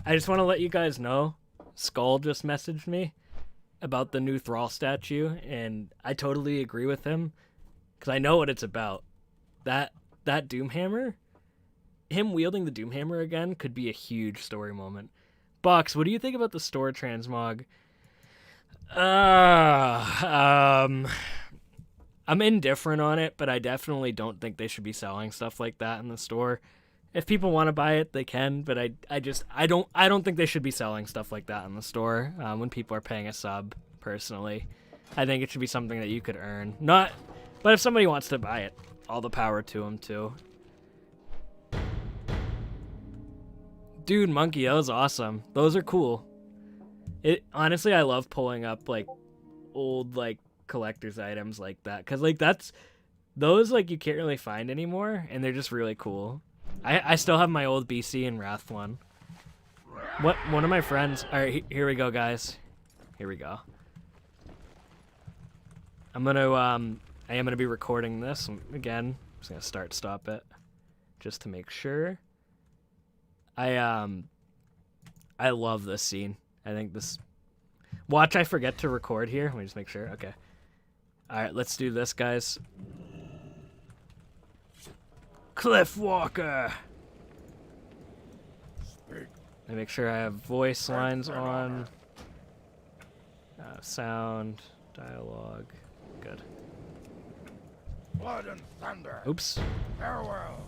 Speaker 1: I just want to let you guys know, Skull just messaged me about the new Thrall statue, and I totally agree with him. Because I know what it's about. That Doomhammer, him wielding the Doomhammer again could be a huge story moment. Box, what do you think about the store transmog? I'm indifferent on it, but I definitely don't think they should be selling stuff like that in the store. If people want to buy it, they can, but I don't think they should be selling stuff like that in the store when people are paying a sub, personally. I think it should be something that you could earn. But if somebody wants to buy it, all the power to them, too. Dude, Monkey, that was awesome. Those are cool. Honestly, I love pulling up, like, old, like, collector's items like that. Because, like, those, like, you can't really find anymore, and they're just really cool. I still have my old BC and Wrath one. One of my friends... Alright, here we go, guys. Here we go. I am gonna be recording this again. I'm just gonna stop it, just to make sure. I love this scene. I think this. Watch, I forget to record here. Let me just make sure. Okay. All right, let's do this, guys. Cliff Walker. Let me make sure I have voice lines on. Sound, dialogue. Good.
Speaker 5: Blood and thunder.
Speaker 1: Oops.
Speaker 5: Farewell.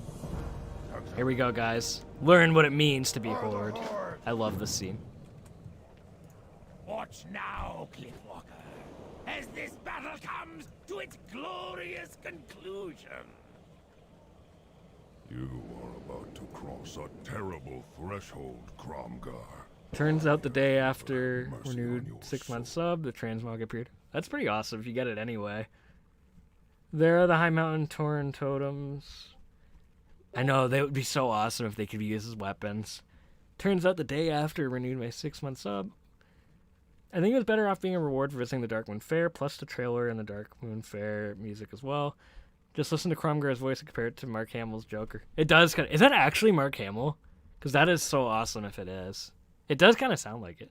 Speaker 1: Here we go, guys. Learn what it means to be Horde. I love this scene.
Speaker 5: Watch now, Cliffwalker, as this battle comes to its glorious conclusion.
Speaker 2: You are about to cross a terrible threshold, Cromgar.
Speaker 1: Turns out the day after
Speaker 2: Mercy on
Speaker 1: renewed
Speaker 2: your
Speaker 1: 6-month sub, the transmog appeared. That's pretty awesome if you get it anyway. There are the High Mountain Tauren totems. I know, they would be so awesome if they could be used as weapons. Turns out the day after renewed my 6-month sub. I think it was better off being a reward for visiting the Darkmoon Fair, plus the trailer and the Darkmoon Fair music as well. Just listen to Cromgar's voice and compare it to Mark Hamill's Joker. It does kind of... Is that actually Mark Hamill? Because that is so awesome if it is. It does kind of sound like it.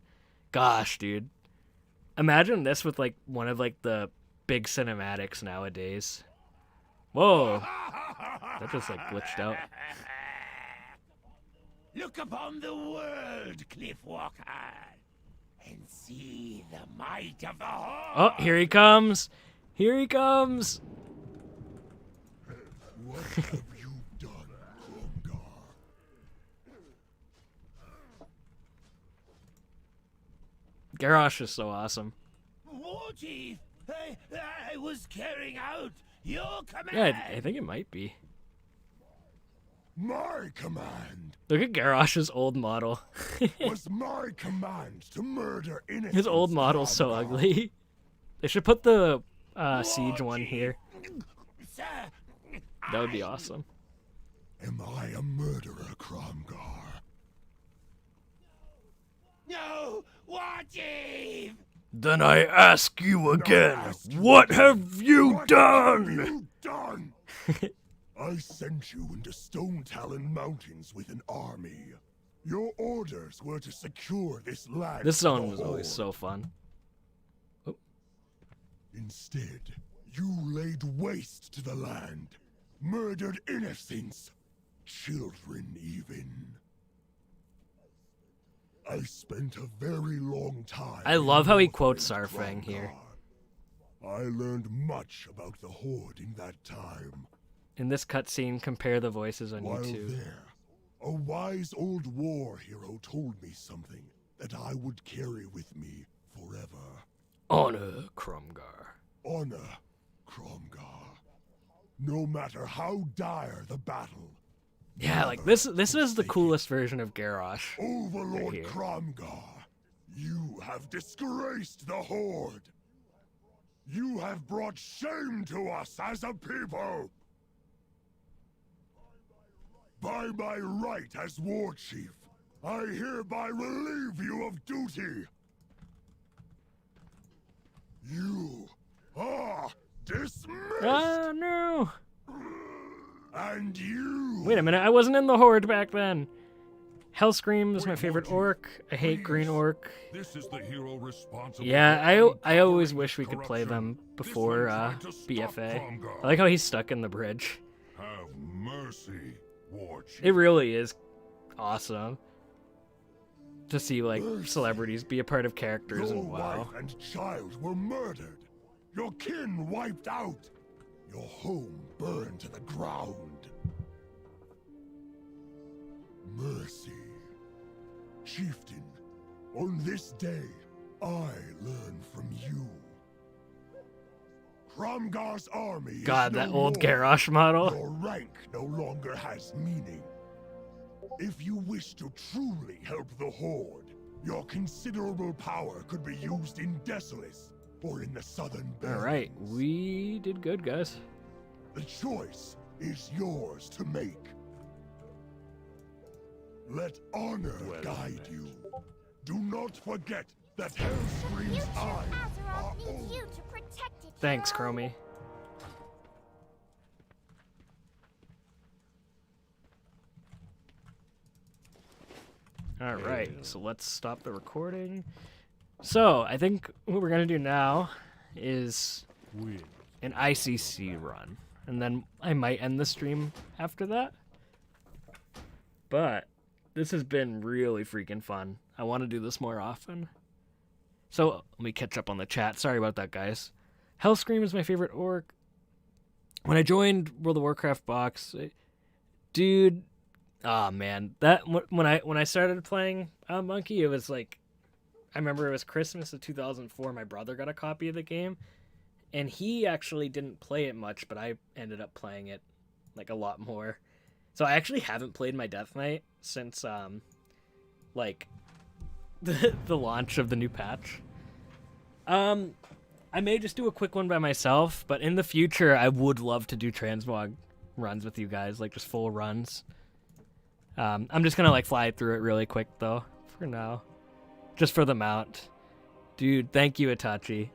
Speaker 1: Gosh, dude. Imagine this with, like, one of, like, the big cinematics nowadays. Whoa. That just, like, glitched out.
Speaker 5: Look upon the world, Cliffwalker, and see the might of the Horde.
Speaker 1: Oh, here he comes. Here he comes.
Speaker 2: What have you done, Cromgar?
Speaker 1: Garrosh is so awesome.
Speaker 5: War Chief, I was carrying out your command.
Speaker 1: Yeah, I think it might be.
Speaker 2: My command
Speaker 1: Look at Garrosh's old model.
Speaker 2: was my command to murder innocent.
Speaker 1: His old model's so ugly. They should put the Siege one here.
Speaker 5: Sir,
Speaker 1: That would be awesome.
Speaker 2: Am I a murderer, Cromgar?
Speaker 5: No, War Chief.
Speaker 2: Then I ask you again, what have you done? I sent you into Stonetalon Mountains with an army. Your orders were to secure this land.
Speaker 1: This zone
Speaker 2: from
Speaker 1: was
Speaker 2: the
Speaker 1: always
Speaker 2: Horde.
Speaker 1: so fun. Oh.
Speaker 2: Instead, you laid waste to the land, murdered innocents, children even. I spent a very long time.
Speaker 1: I love how he
Speaker 2: in
Speaker 1: quotes
Speaker 2: Northrend
Speaker 1: Sarfang here.
Speaker 2: Gromgar. I learned much about the Horde in that time.
Speaker 1: In this cutscene, compare the voices on
Speaker 2: While
Speaker 1: YouTube.
Speaker 2: there, a wise old war hero told me something that I would carry with me forever.
Speaker 1: Honor, Cromgar.
Speaker 2: Honor, Cromgar. No matter how dire the battle.
Speaker 1: Yeah, like this is the coolest version of Garrosh.
Speaker 2: Overlord
Speaker 1: Right here.
Speaker 2: Cromgar, you have disgraced the Horde. You have brought shame to us as a people. By my right as war chief, I hereby relieve you of duty. You are dismissed.
Speaker 1: Oh no!
Speaker 2: And you.
Speaker 1: Wait a minute, I wasn't in the Horde back then. Hellscream is my favorite orc. I hate Green Orc.
Speaker 2: This is the hero responsible.
Speaker 1: Yeah, I always wish we could play them before BFA. I like how he's stuck in the bridge.
Speaker 2: Have mercy, war chief.
Speaker 1: It really is awesome to see like celebrities be a part of characters
Speaker 2: Your
Speaker 1: and WoW.
Speaker 2: wife and child were murdered. Your kin wiped out. Your home burned to the ground. Mercy. Chieftain, on this day, I learn from you. Cromgar's army
Speaker 1: God,
Speaker 2: is
Speaker 1: that
Speaker 2: no
Speaker 1: old
Speaker 2: more.
Speaker 1: Garrosh model.
Speaker 2: Your rank no longer has meaning. If you wish to truly help the Horde, your considerable power could be used in Desolace or in the Southern Barrens.
Speaker 1: Alright, we did good, guys.
Speaker 2: The choice is yours to make. Let honor guide you. Do not forget that Hellscream's
Speaker 4: Future
Speaker 2: eyes are
Speaker 4: Azeroth needs
Speaker 2: open.
Speaker 4: you to protect it.
Speaker 1: Thanks,
Speaker 4: hero.
Speaker 1: Chromie. Alright, so let's stop the recording. So, I think what we're going to do now is an ICC run. And then I might end the stream after that. But this has been really freaking fun. I want to do this more often. So, let me catch up on the chat. Sorry about that, guys. Hellscream is my favorite orc. When I joined World of Warcraft box, dude, oh man, that when I started playing Monkey, it was like, I remember it was Christmas of 2004. My brother got a copy of the game, and he actually didn't play it much, but I ended up playing it like a lot more. So I actually haven't played my Death Knight since like the launch of the new patch. I may just do a quick one by myself, but in the future, I would love to do transmog runs with you guys, like just full runs. I'm just gonna like fly through it really quick though, for now. Just for the mount. Dude, thank you, Itachi.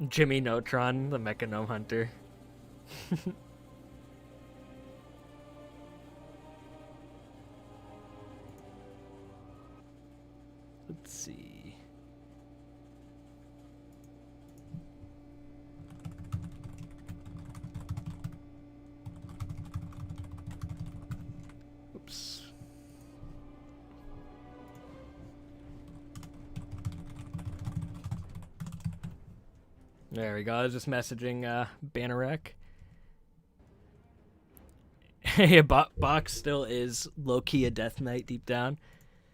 Speaker 1: Jimmy Neutron, the Mecha Gnome Hunter. Let's see. Oops. There we go. I was just messaging Bannerek. Yeah, Box still is low-key a Death Knight deep down.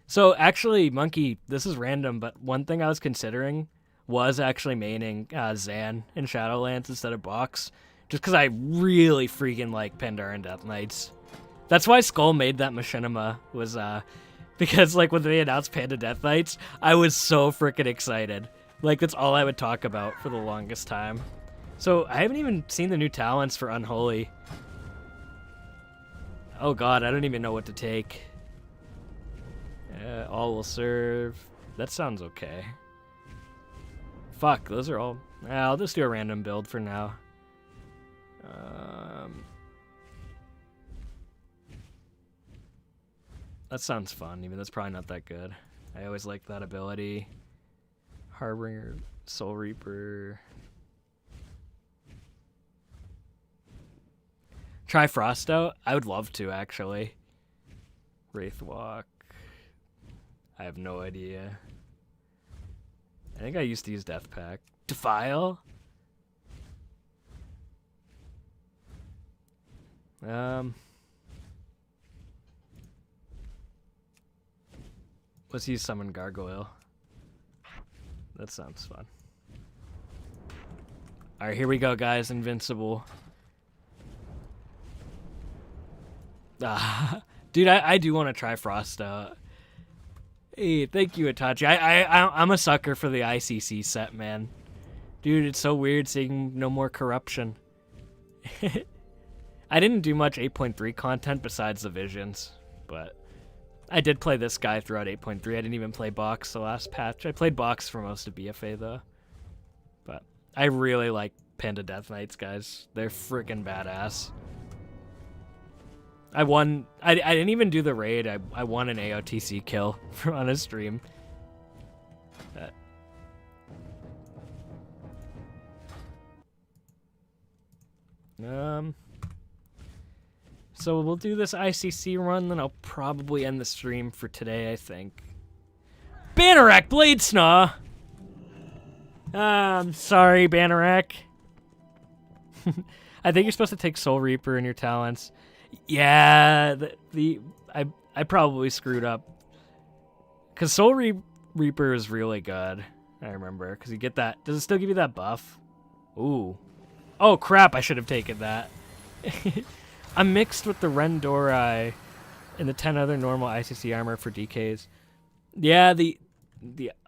Speaker 1: So actually, Monkey, this is random, but one thing I was considering was actually maining Zan in Shadowlands instead of Box, just because I really freaking like Pandaren Death Knights. That's why Skull made that machinima, was because like when they announced Panda Death Knights, I was so freaking excited. Like that's all I would talk about for the longest time. So I haven't even seen the new talents for Unholy. Oh god, I don't even know what to take. All will serve. That sounds okay. Fuck, those are all... I'll just do a random build for now. That sounds fun, even though it's probably not that good. I always like that ability. Harbinger, Soul Reaper. Try Frost out? I would love to, actually. Wraithwalk. I have no idea. I think I used to use Death Pack. Defile? Let's use Summon Gargoyle. That sounds fun. Alright, here we go, guys. Invincible. Dude, I do want to try Frost out. Hey, thank you, Itachi. I'm a sucker for the ICC set, man. Dude, it's so weird seeing no more corruption. I didn't do much 8.3 content besides the visions, but I did play this guy throughout 8.3. I didn't even play box the last patch. I played box for most of BFA, though. But I really like Panda Death Knights, guys. They're freaking badass. I won. I didn't even do the raid. I won an AOTC kill on a stream. So we'll do this ICC run, then I'll probably end the stream for today, I think. Bannerack Bladesnaw! I'm sorry, Bannerack. I think you're supposed to take Soul Reaper in your talents. Yeah, I probably screwed up. Because Soul Reaper is really good, I remember. Because you get that. Does it still give you that buff? Ooh. Oh, crap, I should have taken that. I'm mixed with the Rendorai and the 10 other normal ICC armor for DKs. Yeah,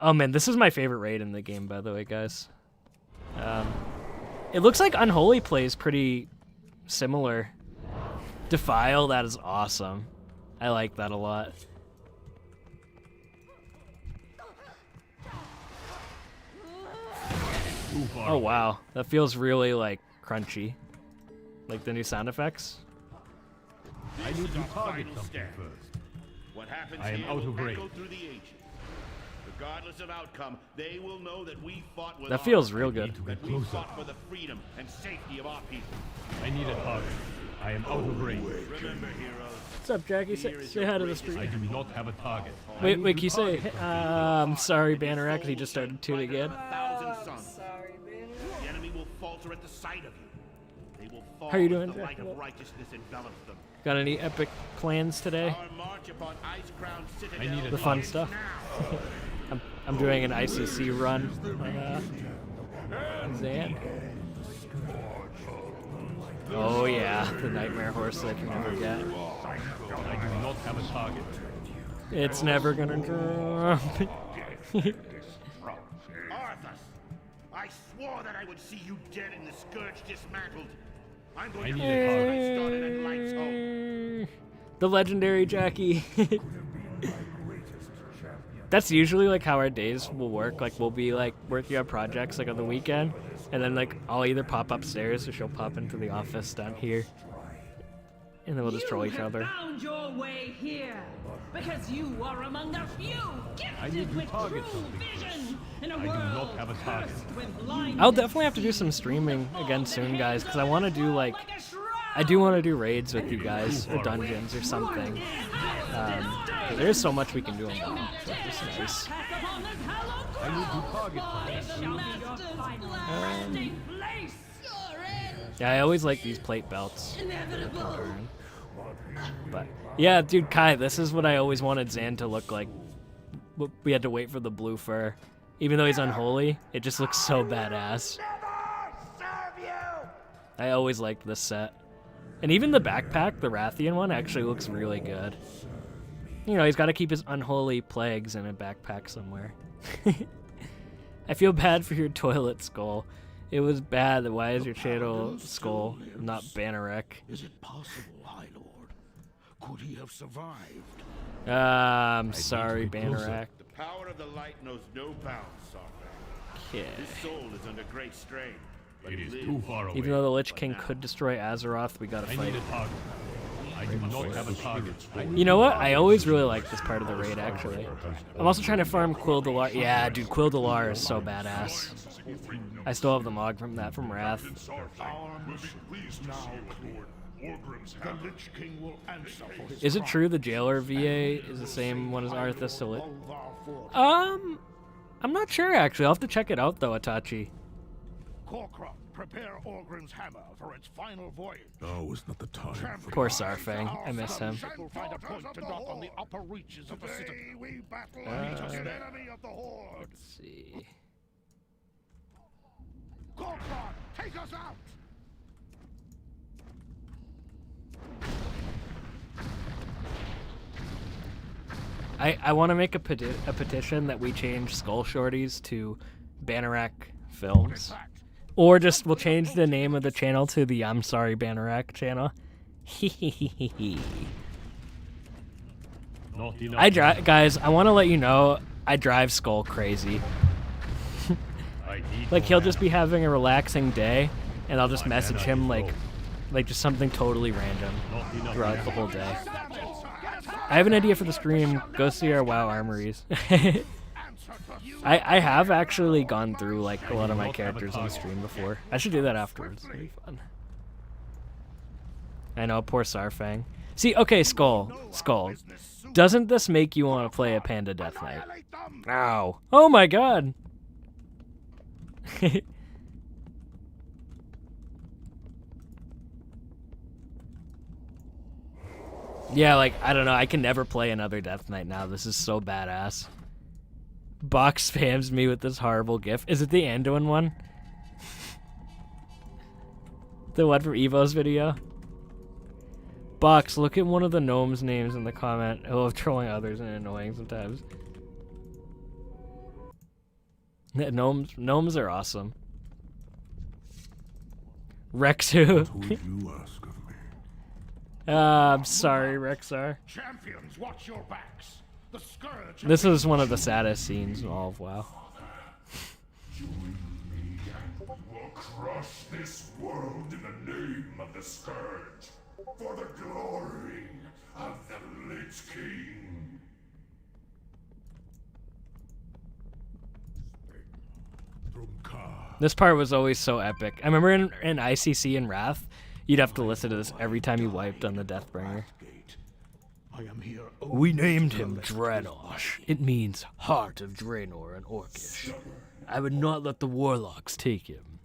Speaker 1: oh man, this is my favorite raid in the game, by the way, guys. It looks like Unholy plays pretty similar. Defile, that is awesome. I like that a lot. Oh wow, that feels really like crunchy. Like the new sound effects.
Speaker 6: I need to target something first.
Speaker 5: What happens
Speaker 6: I am
Speaker 5: here
Speaker 6: out
Speaker 5: will
Speaker 6: of range.
Speaker 5: echo through the ages. Regardless of outcome, they will know that we fought with
Speaker 1: That feels
Speaker 5: honor,
Speaker 1: real good.
Speaker 5: that we fought for the freedom and safety of our people.
Speaker 6: I need a target. I am out of range.
Speaker 5: Remember, heroes.
Speaker 1: What's up, Jackie? Say hi to the
Speaker 6: I
Speaker 1: stream.
Speaker 6: do not have a target.
Speaker 1: Wait, can you say, I'm sorry, Bannerack, he just started tuning in.
Speaker 5: 1,000 suns.
Speaker 3: Sorry, man.
Speaker 5: The enemy will falter at the sight of you. They will fall
Speaker 1: How you
Speaker 5: as
Speaker 1: doing,
Speaker 5: the light
Speaker 1: Jack?
Speaker 5: of righteousness envelops them.
Speaker 1: Got any epic plans today?
Speaker 5: Our march upon ice-crowned
Speaker 6: I need
Speaker 5: citadel
Speaker 6: a
Speaker 1: The fun
Speaker 5: begins
Speaker 1: stuff?
Speaker 5: now.
Speaker 1: I'm doing an ICC run on Zan. Oh yeah, the nightmare horse that I can never get.
Speaker 6: I do not have a target.
Speaker 1: It's never gonna drop.
Speaker 5: Arthas, I swore that I would see you dead and the scourge dismantled. I'm going to
Speaker 6: need a target.
Speaker 5: I started at Light's home.
Speaker 1: The legendary Jackie. That's usually like how our days will work. Like we'll be like working on projects like on the weekend, and then like I'll either pop upstairs or she'll pop into the office down here, and then we'll just troll each other.
Speaker 7: Found your way here because you are among the few
Speaker 6: I need
Speaker 7: gifted
Speaker 6: to
Speaker 7: with
Speaker 6: target
Speaker 7: true
Speaker 6: something.
Speaker 7: vision in a
Speaker 6: I do
Speaker 7: world
Speaker 6: not have a target.
Speaker 7: cursed with blindness.
Speaker 1: I'll definitely have to do some streaming again soon, guys, because I want to do like I do want to do raids with you guys or dungeons or something. There's so much we can do on that. So it's nice.
Speaker 6: I need to target something.
Speaker 1: Yeah, I always like these plate belts. But yeah, dude, Kai, this is what I always wanted Zan to look like. We had to wait for the blue fur. Even though he's unholy, it just looks so badass. I always liked this set. And even the backpack, the Rathian one, actually looks really good. You know, he's got to keep his unholy plagues in a backpack somewhere. I feel bad for your toilet skull. It was bad. Why is your channel skull not Bannerack?
Speaker 2: Is it possible, High Lord? Could he have survived?
Speaker 1: I'm sorry,
Speaker 6: to be closer.
Speaker 1: Bannerack.
Speaker 5: The power of the light knows no bounds, Sarkar.
Speaker 1: Okay.
Speaker 5: His soul is under great strain. But
Speaker 6: It
Speaker 5: he
Speaker 6: is
Speaker 5: lives.
Speaker 6: too far away.
Speaker 1: Even though the Lich King could destroy Azeroth, we gotta
Speaker 6: I
Speaker 1: fight.
Speaker 6: need a target. I do not have a target.
Speaker 1: You know what? I always really like this part of the raid, actually. I'm also trying to farm Quildalar. Yeah, dude, Quildalar is so badass. I still have the Mog from that from Wrath.
Speaker 2: Our mission is now clear.
Speaker 6: The Lich King will answer for his
Speaker 1: Is it
Speaker 6: crime.
Speaker 1: true the jailer VA is the same one as Arthas to Lich?
Speaker 6: Involve our forces.
Speaker 1: I'm not sure actually. I'll have to check it out though, Itachi.
Speaker 6: Korkron, prepare Orgrim's hammer for its final voyage.
Speaker 2: Now is not the time for
Speaker 1: Poor Sarfang. I miss him.
Speaker 6: Ship will find a point to dock on the upper reaches of the citadel. We battle an enemy of the Horde.
Speaker 1: Let's see.
Speaker 6: Korkron, take us out!
Speaker 1: I want to make a petition that we change Skull Shorties to Bannerack Films. Or just we'll change the name of the channel to the I'm Sorry Bannerack channel. Guys, I want to let you know I drive Skull crazy. Like he'll just be having a relaxing day and I'll just message him like just something totally random throughout the whole day. I have an idea for the stream. Go see our WoW armories. I have actually gone through like a lot of my characters on the stream before. I should do that afterwards. It'll be fun. I know, poor Sarfang. See, okay, Skull. Doesn't this make you want to play a Panda Death Knight? Ow. Oh my god. Yeah, like, I don't know. I can never play another Death Knight now. This is so badass. Box spams me with this horrible gif. Is it the Anduin one? The one from Evo's video? Box, look at one of the gnomes' names in the comment. I love trolling others and annoying sometimes. Yeah, gnomes are awesome. Rexu.
Speaker 2: Would you ask of me?
Speaker 1: I'm sorry, Rexar.
Speaker 6: Champions, watch your backs. The scourge.
Speaker 1: This is one of the saddest scenes in all of WoW.
Speaker 2: Will crush this world in the name of the Scourge, for the glory of the Lich King.
Speaker 1: This part was always so epic. I remember in ICC and Wrath, you'd have to listen to this every time you wiped on the Deathbringer.
Speaker 6: I am here.
Speaker 1: We named him Dranosh. It means Heart of Draenor in Orcish. I would not let the warlocks take him.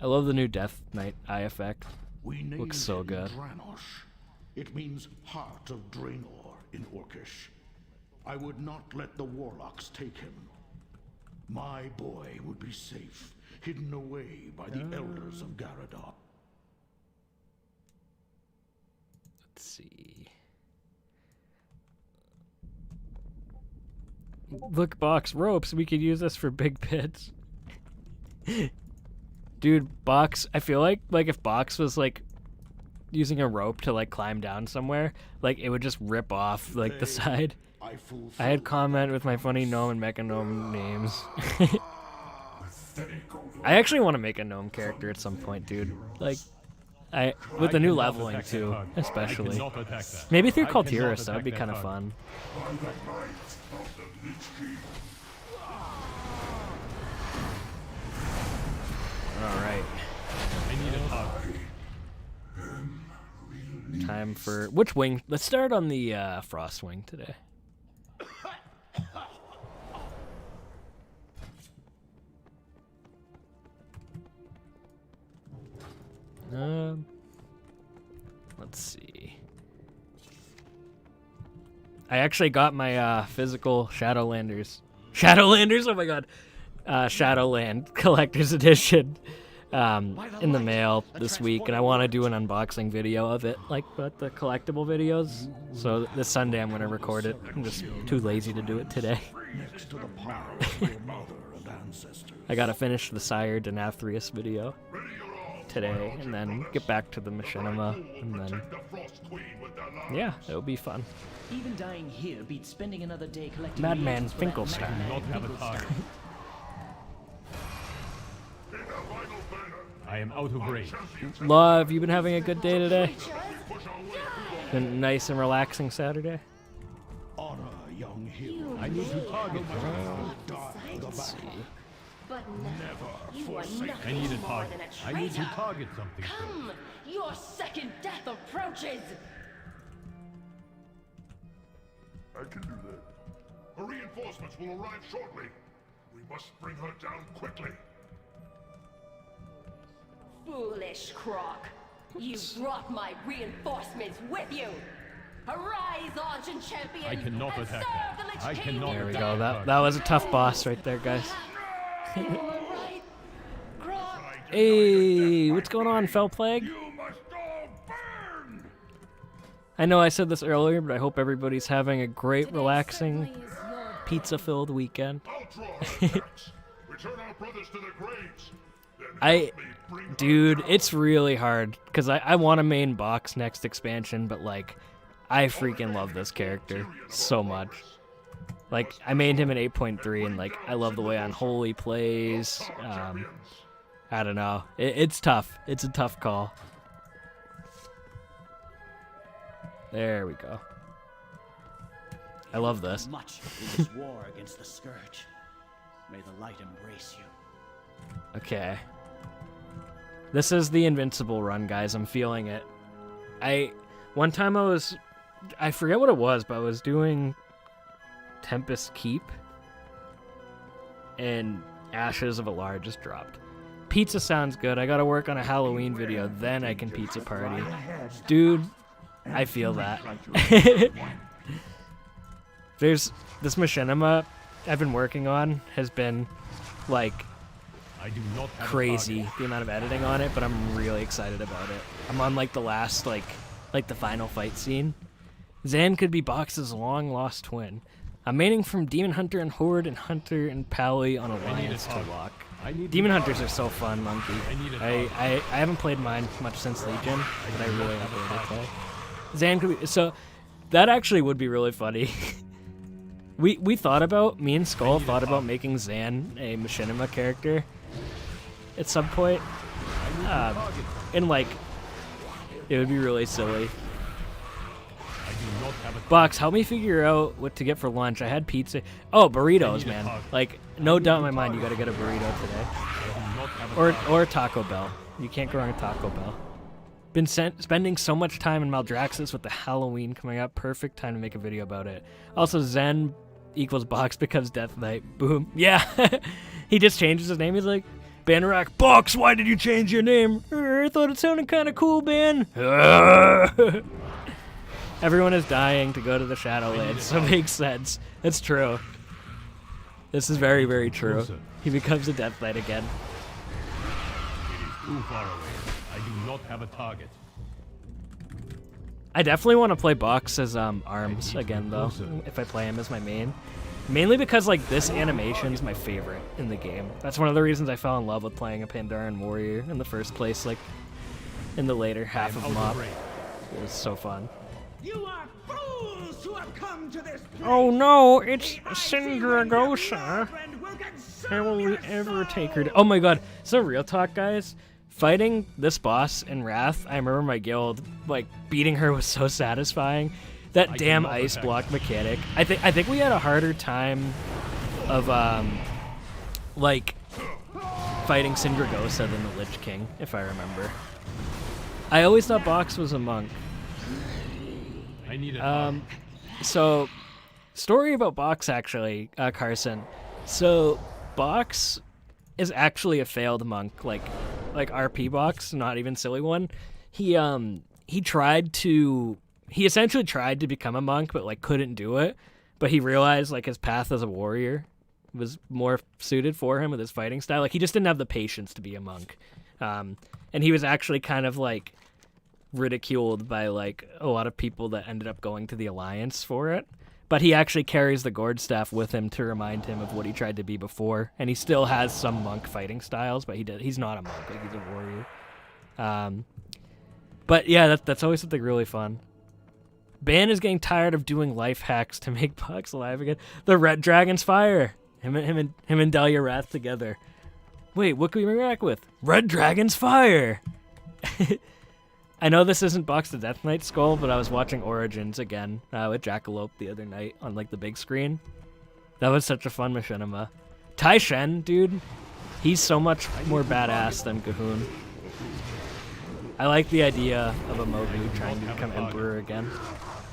Speaker 1: I love the new Death Knight eye effect.
Speaker 6: We named
Speaker 1: Looks so
Speaker 6: him
Speaker 1: good.
Speaker 6: Dranosh. It means Heart of Draenor in Orcish. I would not let the warlocks take him. My boy would be safe, hidden away by the elders of Garadon.
Speaker 1: Let's see. Look, Box, ropes. We could use this for big pits. Dude, Box, I feel like if Box was like using a rope to like climb down somewhere, like it would just rip off like the side. I had comment with my funny gnome and mecha gnome names. I actually want to make a gnome character at some point, dude. Like, with the new leveling too, especially. Maybe through Kaltiris, that would be kind of fun. All right. Time for which wing? Let's start on the frost wing today. Let's see. I actually got my physical Shadowlanders. Oh my god. Shadowland Collector's Edition in the mail this week, and I want to do an unboxing video of it, like the collectible videos. So this Sunday I'm going to record it. I'm just too lazy to do it today.
Speaker 6: Next to the power of your mother and ancestors.
Speaker 1: I got to finish the Sire Denathrius video today, and then get back to the Machinima, and then yeah, it'll be fun.
Speaker 8: Even dying here beats spending another day collecting
Speaker 1: Madman
Speaker 8: leaves for that
Speaker 1: Finkelstein.
Speaker 6: I am out of range.
Speaker 1: Law, have you been having a good day today? Been a nice and relaxing Saturday?
Speaker 6: Honor, young hero. I need to target
Speaker 1: Let's see.
Speaker 9: But now, you are nothing
Speaker 10: I need a
Speaker 9: more
Speaker 10: target.
Speaker 9: than a
Speaker 10: I
Speaker 9: traitor.
Speaker 10: need to target something.
Speaker 9: Come, your second death approaches.
Speaker 2: I can do that.
Speaker 6: Her reinforcements will arrive shortly. We must bring her down quickly.
Speaker 9: Foolish Croc. You brought my reinforcements with you. Arise, Ancient Champion,
Speaker 10: I cannot
Speaker 9: and
Speaker 10: attack
Speaker 9: serve
Speaker 10: that.
Speaker 9: the Lich
Speaker 10: I
Speaker 9: King
Speaker 10: cannot
Speaker 1: There we
Speaker 9: with
Speaker 1: go.
Speaker 9: death.
Speaker 1: That was a tough boss right there, guys.
Speaker 9: You were right, Croc.
Speaker 1: Hey, what's going on, Fell Plague?
Speaker 6: You must all burn!
Speaker 1: I know I said this earlier, but I hope everybody's having a great, relaxing, pizza-filled weekend.
Speaker 6: I'll draw her attacks. Return our brothers to their graves. Then
Speaker 1: I,
Speaker 6: help me bring her
Speaker 1: dude,
Speaker 6: down.
Speaker 1: it's really hard because I want to main box next expansion, but like, I freaking love this character so much. Like, I mained him in 8.3, and like, I love the way Unholy plays. I don't know. It's tough. It's a tough call. There we go. I love this.
Speaker 8: Much in this war against the Scourge. May the light embrace you.
Speaker 1: Okay. This is the invincible run, guys. I'm feeling it. One time I forget what it was, but I was doing Tempest Keep, and Ashes of Alar just dropped. Pizza sounds good. I gotta work on a Halloween video, then I can pizza party. Dude, I feel that. There's this machinima I've been working on has been like
Speaker 10: I do not have
Speaker 1: crazy, the amount of editing on it, but I'm really excited about it. I'm on like the last like the final fight scene. Zan could be Box's long lost twin. I'm maining from Demon Hunter and Horde and Hunter and Pally on Alliance to lock. Demon Hunters are so fun, Monkey. I haven't played mine much since Legion, but I really have to play. Zan could be, so that actually would be really funny. we thought about, me and Skull thought about making Zan a machinima character at some point. And like, it would be really silly. Box, help me figure out what to get for lunch. I had pizza. Oh, burritos, man. Like, no doubt in my mind, you gotta get a burrito today. Or a Taco Bell. You can't go wrong with Taco Bell. Been spending so much time in Maldraxxus with the Halloween coming up. Perfect time to make a video about it. Also, Zen equals Box becomes Death Knight. Boom. Yeah. He just changes his name. He's like, Bannerak, Box, why did you change your name? I thought it sounded kind of cool, Ban. Everyone is dying to go to the Shadowlands, so it makes sense. It's true. This is very, very true. He becomes a Death Knight again.
Speaker 10: Too far away. I do not have a target.
Speaker 1: I definitely want to play Box as Arms again, though, if I play him as my main. Mainly because, like, this animation's my favorite in the game. That's one of the reasons I fell in love with playing a Pandaren warrior in the first place, like, in the later half of MoP. It was so fun.
Speaker 5: You are fools who have come to this place.
Speaker 1: Oh no, it's Sindragosa. How will we ever take her to... Oh my god, so real talk, guys. Fighting this boss in Wrath, I remember my guild, like, beating her was so satisfying. That damn ice block mechanic. I think we had a harder time of, like, fighting Sindragosa than the Lich King, if I remember. I always thought Box was a monk.
Speaker 10: I need a
Speaker 1: So, story about Box, actually, Carson. So, Box is actually a failed monk, like RP Box, not even silly one. He essentially tried to become a monk, but like couldn't do it. But he realized like his path as a warrior was more suited for him with his fighting style. Like he just didn't have the patience to be a monk. And he was actually kind of like ridiculed by like a lot of people that ended up going to the Alliance for it. But he actually carries the Gourd Staff with him to remind him of what he tried to be before. And he still has some monk fighting styles, but he's not a monk, like he's a warrior. But yeah, that's always something really fun. Ban is getting tired of doing life hacks to make Box alive again. The Red Dragon's Fire. Him and Delia Wrath together. Wait, what can we interact with? Red Dragon's Fire! I know this isn't Box the Death Knight Skull, but I was watching Origins again with Jackalope the other night on like the big screen. That was such a fun machinima. Tai Shen, dude. He's so much more badass than Cahoon. I like the idea of a Mogu trying to become Emperor again.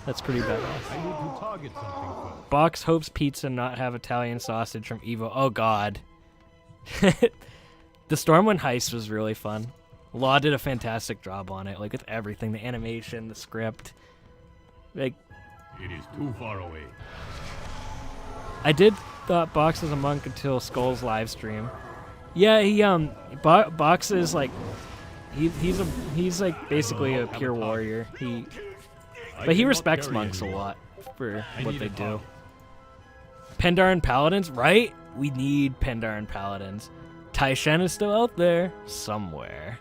Speaker 1: That's pretty badass.
Speaker 10: I need to target something first.
Speaker 1: Box hopes pizza not have Italian sausage from Evo. Oh god. The Stormwind heist was really fun. Law did a fantastic job on it, like with everything, the animation, the script. Like,
Speaker 10: It is too far away.
Speaker 1: I did thought Box was a monk until Skull's live stream. Yeah, he Box is like he's like basically a pure warrior. But he respects monks a lot for what they do. Pandaren Paladins, right? We need Pandaren Paladins. Tai Shen is still out there somewhere.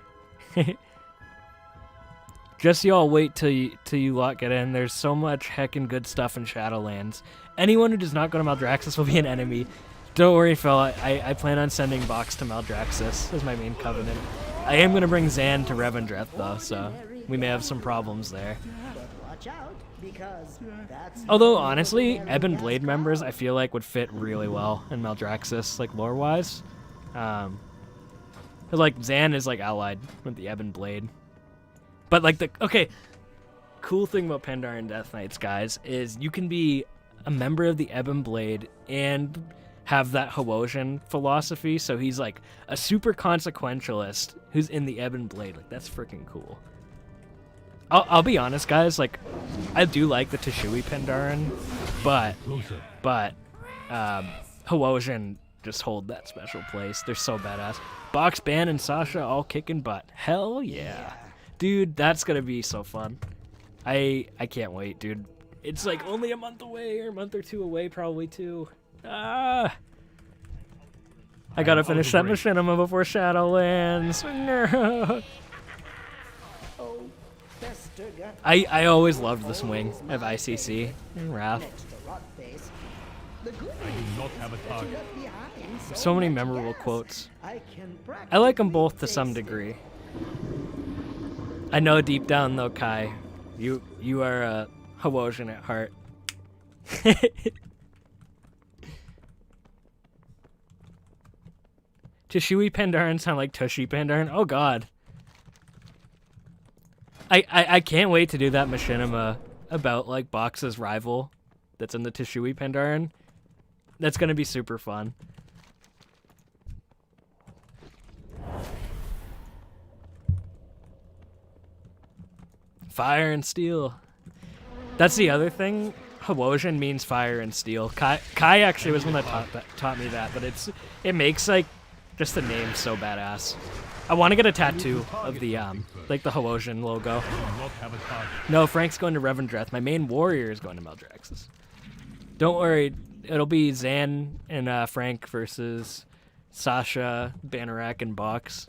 Speaker 1: Just y'all wait till you lot get in. There's so much heckin' good stuff in Shadowlands. Anyone who does not go to Maldraxxus will be an enemy. Don't worry, fella. I plan on sending Box to Maldraxxus as my main covenant. I am gonna bring Zan to Revendreth though, so we may have some problems there. Although honestly, Ebon Blade members I feel like would fit really well in Maldraxxus, like lore-wise. Cause like Zan is like allied with the Ebon Blade. But like cool thing about Pandaren Death Knights, guys, is you can be a member of the Ebon Blade and have that Hawosian philosophy. So he's like a super consequentialist who's in the Ebon Blade. Like that's freaking cool. I'll be honest, guys. Like I do like the Tishui Pandaren, but Hawosian just hold that special place. They're so badass. Box, Ban, and Sasha all kicking butt. Hell yeah. Dude, that's gonna be so fun. I can't wait, dude. It's like only a month away, or a month or two away, probably too. I gotta finish that machinima before Shadowlands. No. I always loved the swing of ICC and Wrath.
Speaker 10: I do not have a target.
Speaker 1: So many memorable quotes. I like them both to some degree. I know deep down though, Kai, you are a Hawosian at heart. Tishui Pandaren sound like Tushy Pandaren. Oh god. I can't wait to do that machinima about like Box's rival that's in the Tishui Pandaren. That's gonna be super fun. Fire and steel. That's the other thing. Hawosian means fire and steel. Kai actually was one that taught me that, but it makes like just the name so badass. I want to get a tattoo of the like the Hawosian logo. No, Frank's going to Revendreth. My main warrior is going to Maldraxxus. Don't worry, it'll be Zan and Frank versus Sasha, Bannerack, and Box.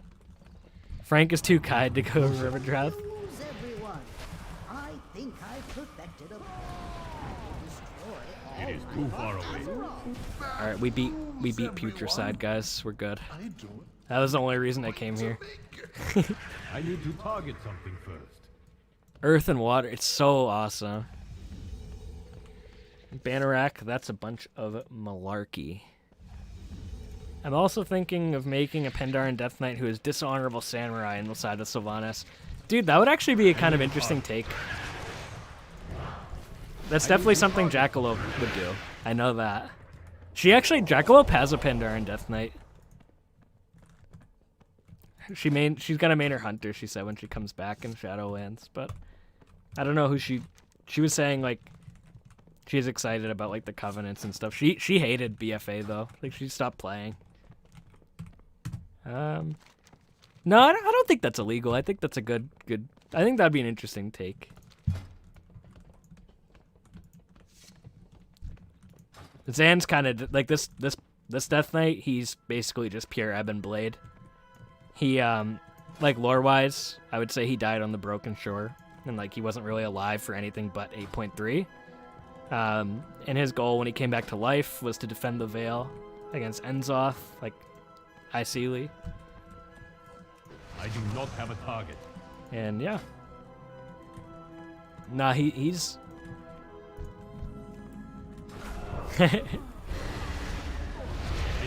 Speaker 1: Frank is too kind to go to Revendreth.
Speaker 10: It is too far away.
Speaker 1: All right, we beat Putricide, guys. We're good. That was the only reason I came here.
Speaker 10: I need to target something first.
Speaker 1: Earth and water. It's so awesome. Bannerack, that's a bunch of malarkey. I'm also thinking of making a Pandaren Death Knight who is dishonorable samurai on the side of Sylvanas. Dude, that would actually be a kind of interesting take. That's definitely something Jackalope would do. I know that. Jackalope has a Pandaren Death Knight. She's gonna main her Hunter, she said, when she comes back in Shadowlands, but I don't know who she was saying, like, she's excited about, like, the Covenants and stuff. She hated BFA, though. Like, she stopped playing. No, I don't think that's illegal. I think that's a good, I think that'd be an interesting take. Zan's kind of like this Death Knight. He's basically just pure Ebon Blade. He like lore wise, I would say he died on the Broken Shore, and like he wasn't really alive for anything but 8.3. And his goal when he came back to life was to defend the Veil against Enzoth, like Iceli.
Speaker 10: I do not have a target.
Speaker 1: And yeah, nah, he's.
Speaker 10: I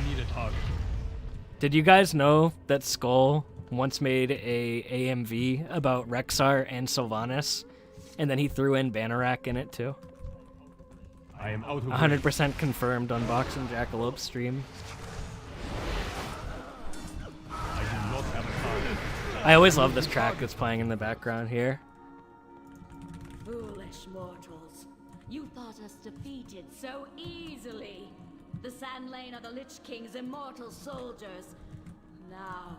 Speaker 10: need a target.
Speaker 1: Did you guys know that Skull once made a AMV about Rexar and Sylvanas, and then he threw in Banarak in it too?
Speaker 10: I am out of
Speaker 1: 100% confirmed on Box and Jackalope's stream.
Speaker 10: I do not have a target.
Speaker 1: I always love this track that's playing in the background here.
Speaker 7: Foolish mortals. You thought us defeated so easily. The Sand Lane are the Lich King's immortal soldiers. Now,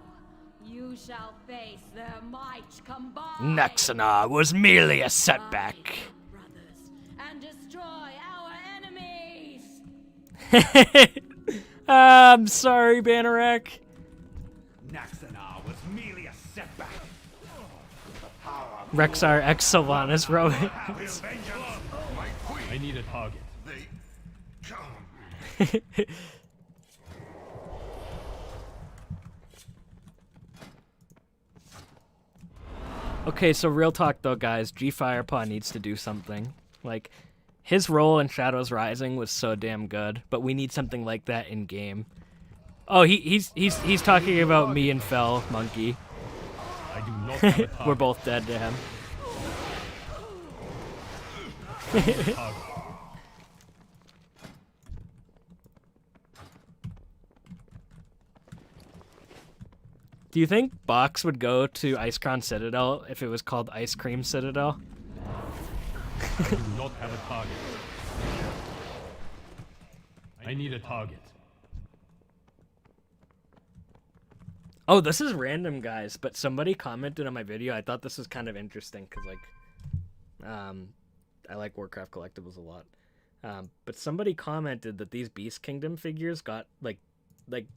Speaker 7: you shall face their might combined.
Speaker 1: Nexana was merely a setback.
Speaker 7: Brothers, and destroy our enemies.
Speaker 1: I'm sorry, Banarak.
Speaker 5: Naxana was merely a setback.
Speaker 1: Rexar X Sylvanas Rowan.
Speaker 10: I need a target.
Speaker 1: Okay, so real talk though, guys. G Firepaw needs to do something. Like, his role in Shadows Rising was so damn good, but we need something like that in game. Oh, he's talking about me and Fell Monkey.
Speaker 10: I do not have a target.
Speaker 1: We're both dead to him. Do you think Box would go to Icecrown Citadel if it was called Ice Cream Citadel?
Speaker 10: I do not have a target. I need a target.
Speaker 1: Oh, this is random, guys, but somebody commented on my video. I thought this was kind of interesting because, like, I like Warcraft collectibles a lot. But somebody commented that these Beast Kingdom figures got, like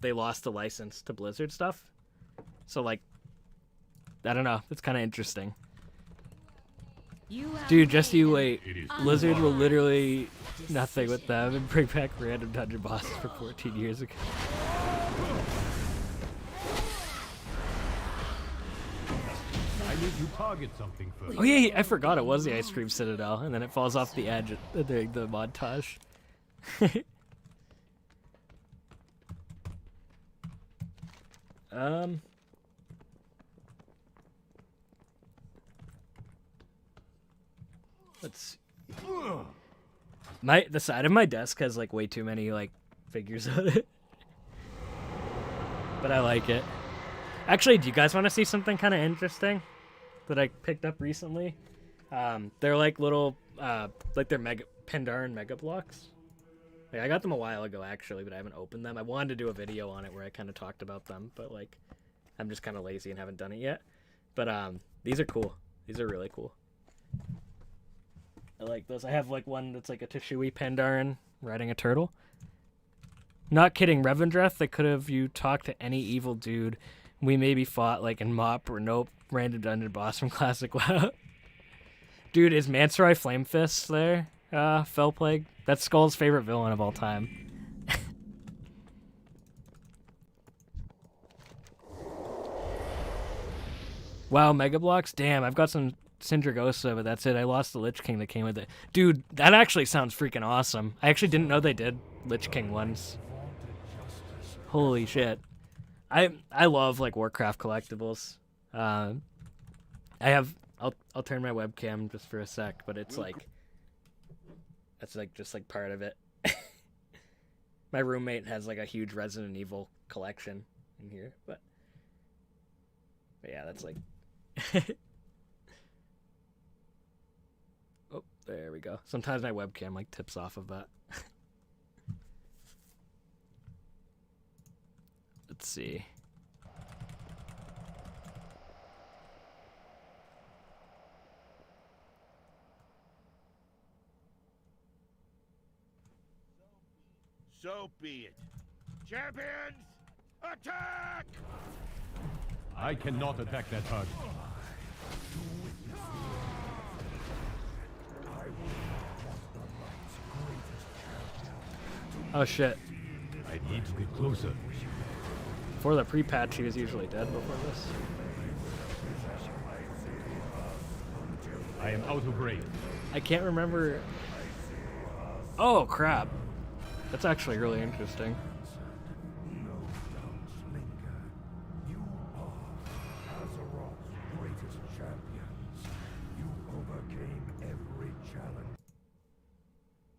Speaker 1: they lost the license to Blizzard stuff. So, like, I don't know. It's kind of interesting. Dude, just you wait. Blizzard will literally nothing with them and bring back random dungeon bosses for 14 years ago.
Speaker 10: I need to target something first.
Speaker 1: Oh yeah, I forgot it was the Ice Cream Citadel, and then it falls off the edge during the montage. Let's see. The side of my desk has like way too many like figures on it. But I like it. Actually, do you guys want to see something kind of interesting that I picked up recently? They're like little like they're Pandaren Mega Blocks. Like, I got them a while ago actually, but I haven't opened them. I wanted to do a video on it where I kind of talked about them, but like I'm just kind of lazy and haven't done it yet. But these are cool. These are really cool. I like those. I have like one that's like a Tishui Pandaren riding a turtle. Not kidding, Revendreth, they could have you talked to any evil dude. We maybe fought like in Mop or Nope, random dungeon boss from Classic WoW. Dude, is Mansarai Flamefist there? Fell Plague? That's Skull's favorite villain of all time. Wow, Mega Blocks? Damn, I've got some Syndragosa, but that's it. I lost the Lich King that came with it. Dude, that actually sounds freaking awesome. I actually didn't know they did Lich King ones. Holy shit. I love like Warcraft collectibles. I'll turn my webcam just for a sec, but it's like that's like just like part of it. My roommate has like a huge Resident Evil collection in here, but yeah, that's like oh, there we go. Sometimes my webcam like tips off of that. Let's see.
Speaker 5: So be it. Champions, attack!
Speaker 10: I cannot attack that target.
Speaker 1: Oh shit.
Speaker 10: I need to get closer.
Speaker 1: Before the pre-patch, he was usually dead before this.
Speaker 10: I am out of range.
Speaker 1: I can't remember. Oh crap. That's actually really interesting.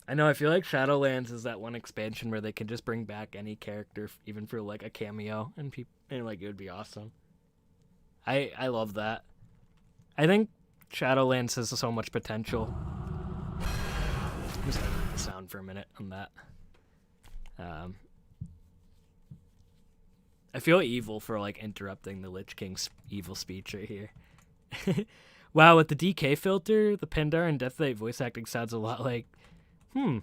Speaker 1: I know, I feel like Shadowlands is that one expansion where they can just bring back any character, even for like a cameo, and like it would be awesome. I love that. I think Shadowlands has so much potential. Just the sound for a minute on that. I feel evil for like interrupting the Lich King's evil speech right here. Wow, with the DK filter, the Pandar and Death Knight voice acting sounds a lot like. I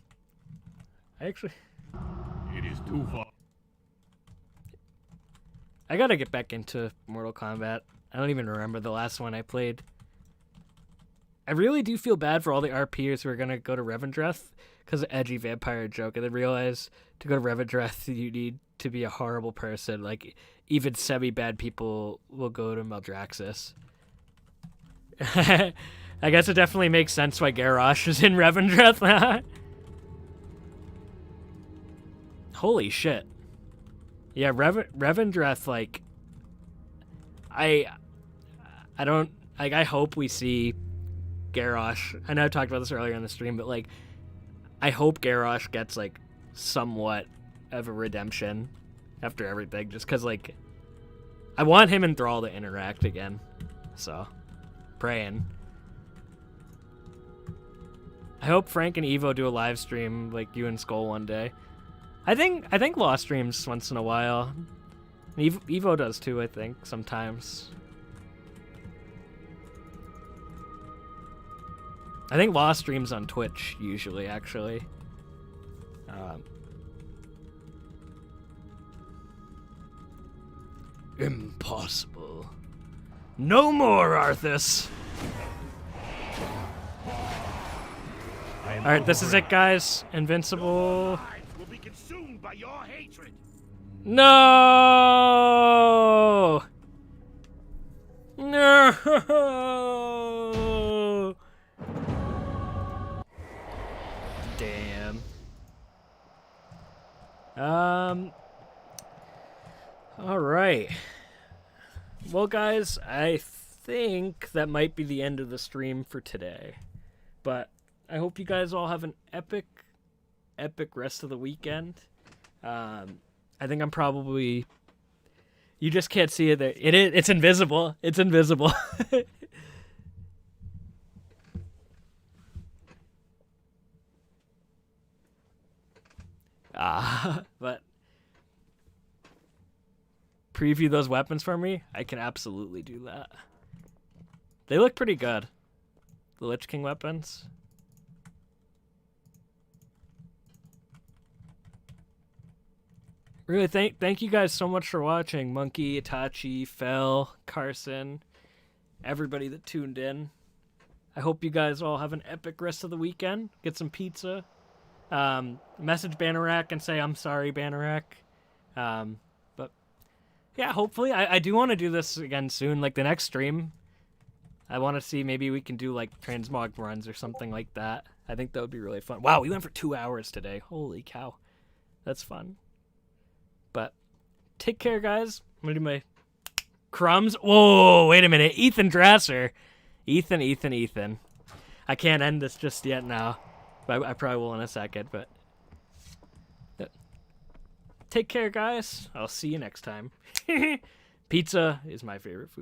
Speaker 1: actually.
Speaker 10: It is too far.
Speaker 1: I gotta get back into Mortal Kombat. I don't even remember the last one I played. I really do feel bad for all the RPers who are gonna go to Revendreth because of edgy vampire joke, and then realize to go to Revendreth you need to be a horrible person. Like even semi-bad people will go to Maldraxxus. I guess it definitely makes sense why Garrosh is in Revendreth. Holy shit. Yeah, Revendreth, like, I don't, like, I hope we see Garrosh. I know I talked about this earlier in the stream, but, like, I hope Garrosh gets, like, somewhat of a redemption after everything, just because, like, I want him and Thrall to interact again, so, praying. I hope Frank and Evo do a live stream like you and Skull one day. I think Law streams once in a while. Evo does too, I think, sometimes. I think Law streams on Twitch usually, actually. Impossible. No more, Arthas! Alright, this is it, guys. Invincible.
Speaker 5: Will be consumed by your hatred.
Speaker 1: No! No! Damn. Alright. Well, guys, I think that might be the end of the stream for today. But I hope you guys all have an epic rest of the weekend. I think I'm probably... You just can't see it there. It's invisible. It's invisible. But... Preview those weapons for me? I can absolutely do that. They look pretty good. The Lich King weapons. Really, thank you guys so much for watching. Monkey, Itachi, Fel, Carson, everybody that tuned in. I hope you guys all have an epic rest of the weekend. Get some pizza. Message Banarak and say, I'm sorry, Banarak. But, yeah, hopefully. I do want to do this again soon. Like, the next stream, I want to see maybe we can do, like, transmog runs or something like that. I think that would be really fun. Wow, we went for 2 hours today. Holy cow. That's fun. But take care, guys. I'm going to do my crumbs. Whoa, wait a minute. Ethan Drasser. Ethan. I can't end this just yet now. But I probably will in a second. But take care, guys. I'll see you next time. Pizza is my favorite food.